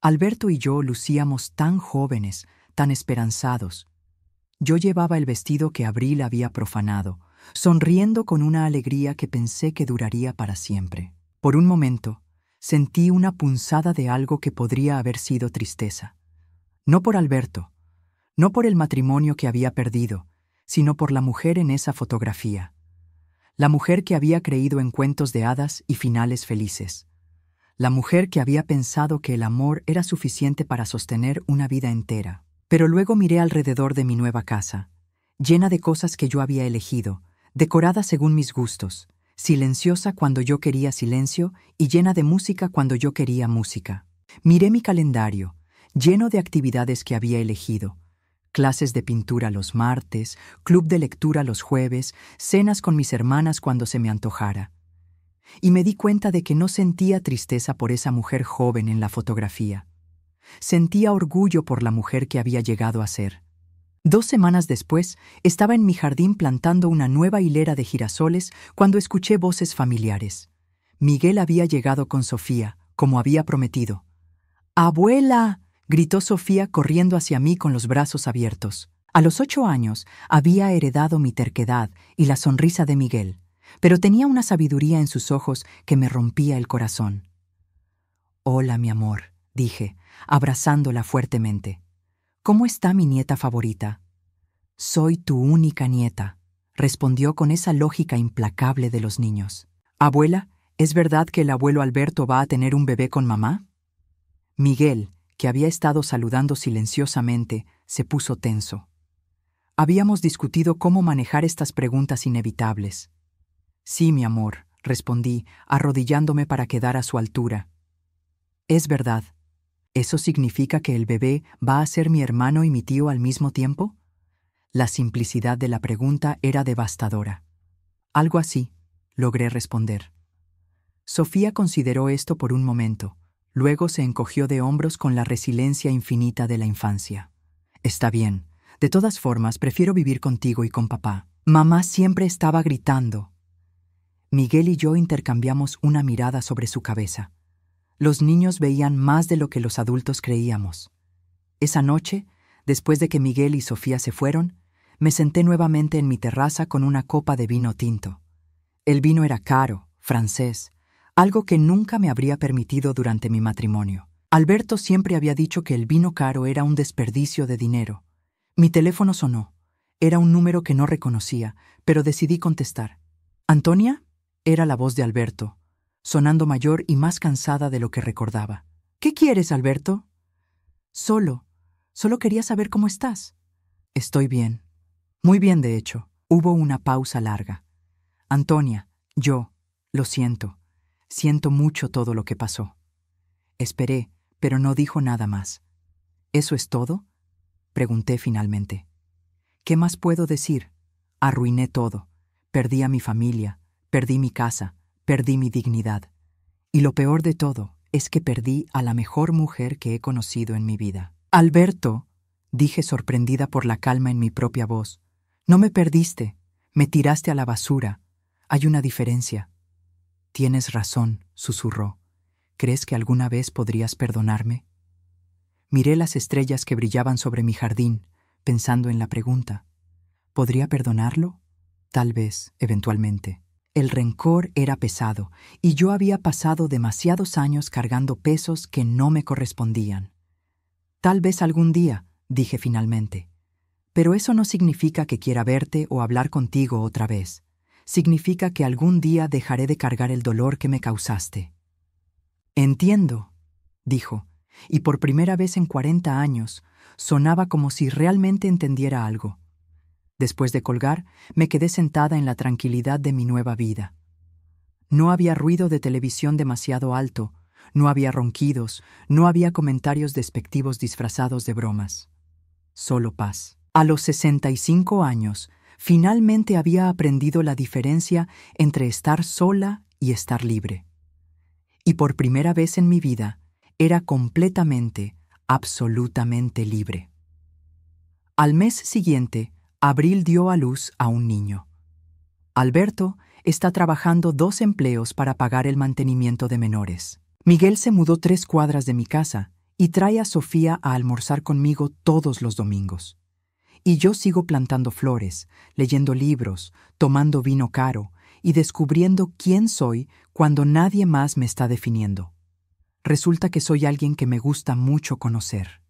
Alberto y yo lucíamos tan jóvenes, tan esperanzados. Yo llevaba el vestido que Abril había profanado, sonriendo con una alegría que pensé que duraría para siempre. Por un momento, sentí una punzada de algo que podría haber sido tristeza. No por Alberto, no por el matrimonio que había perdido, sino por la mujer en esa fotografía. La mujer que había creído en cuentos de hadas y finales felices. La mujer que había pensado que el amor era suficiente para sostener una vida entera. Pero luego miré alrededor de mi nueva casa, llena de cosas que yo había elegido, decorada según mis gustos, silenciosa cuando yo quería silencio y llena de música cuando yo quería música. Miré mi calendario, lleno de actividades que había elegido. Clases de pintura los martes, club de lectura los jueves, cenas con mis hermanas cuando se me antojara. Y me di cuenta de que no sentía tristeza por esa mujer joven en la fotografía. Sentía orgullo por la mujer que había llegado a ser. 2 semanas después, estaba en mi jardín plantando una nueva hilera de girasoles cuando escuché voces familiares. Miguel había llegado con Sofía, como había prometido. ¡Abuela!, gritó Sofía corriendo hacia mí con los brazos abiertos. A los 8 años había heredado mi terquedad y la sonrisa de Miguel, pero tenía una sabiduría en sus ojos que me rompía el corazón. «Hola, mi amor», dije, abrazándola fuertemente. «¿Cómo está mi nieta favorita?» «Soy tu única nieta», respondió con esa lógica implacable de los niños. «Abuela, ¿es verdad que el abuelo Alberto va a tener un bebé con mamá?» Miguel, que había estado saludando silenciosamente, se puso tenso. Habíamos discutido cómo manejar estas preguntas inevitables. «Sí, mi amor», respondí, arrodillándome para quedar a su altura. «Es verdad. ¿Eso significa que el bebé va a ser mi hermano y mi tío al mismo tiempo?» La simplicidad de la pregunta era devastadora. «Algo así», logré responder. Sofía consideró esto por un momento. Luego se encogió de hombros con la resiliencia infinita de la infancia. «Está bien. De todas formas, prefiero vivir contigo y con papá. Mamá siempre estaba gritando». Miguel y yo intercambiamos una mirada sobre su cabeza. Los niños veían más de lo que los adultos creíamos. Esa noche, después de que Miguel y Sofía se fueron, me senté nuevamente en mi terraza con una copa de vino tinto. El vino era caro, francés, algo que nunca me habría permitido durante mi matrimonio. Alberto siempre había dicho que el vino caro era un desperdicio de dinero. Mi teléfono sonó. Era un número que no reconocía, pero decidí contestar. «¿Antonia?» Era la voz de Alberto, sonando mayor y más cansada de lo que recordaba. «¿Qué quieres, Alberto?» Solo quería saber cómo estás». «Estoy bien. Muy bien, de hecho». Hubo una pausa larga. «Antonia, lo siento. Siento mucho todo lo que pasó». Esperé, pero no dijo nada más. «¿Eso es todo?», pregunté finalmente. «¿Qué más puedo decir? Arruiné todo. Perdí a mi familia, perdí mi casa, perdí mi dignidad. Y lo peor de todo es que perdí a la mejor mujer que he conocido en mi vida». «Alberto», dije sorprendida por la calma en mi propia voz, «no me perdiste, me tiraste a la basura. Hay una diferencia». «Tienes razón», susurró. «¿Crees que alguna vez podrías perdonarme?» Miré las estrellas que brillaban sobre mi jardín, pensando en la pregunta. ¿Podría perdonarlo? Tal vez, eventualmente. El rencor era pesado, y yo había pasado demasiados años cargando pesos que no me correspondían. «Tal vez algún día», dije finalmente. «Pero eso no significa que quiera verte o hablar contigo otra vez. Significa que algún día dejaré de cargar el dolor que me causaste». «Entiendo», dijo, y por primera vez en 40 años sonaba como si realmente entendiera algo. Después de colgar, me quedé sentada en la tranquilidad de mi nueva vida. No había ruido de televisión demasiado alto, no había ronquidos, no había comentarios despectivos disfrazados de bromas. Solo paz. A los 65 años, finalmente había aprendido la diferencia entre estar sola y estar libre. Y por primera vez en mi vida, era completamente, absolutamente libre. Al mes siguiente, Abril dio a luz a un niño. Alberto está trabajando 2 empleos para pagar el mantenimiento de menores. Miguel se mudó 3 cuadras de mi casa y trae a Sofía a almorzar conmigo todos los domingos. Y yo sigo plantando flores, leyendo libros, tomando vino caro y descubriendo quién soy cuando nadie más me está definiendo. Resulta que soy alguien que me gusta mucho conocer.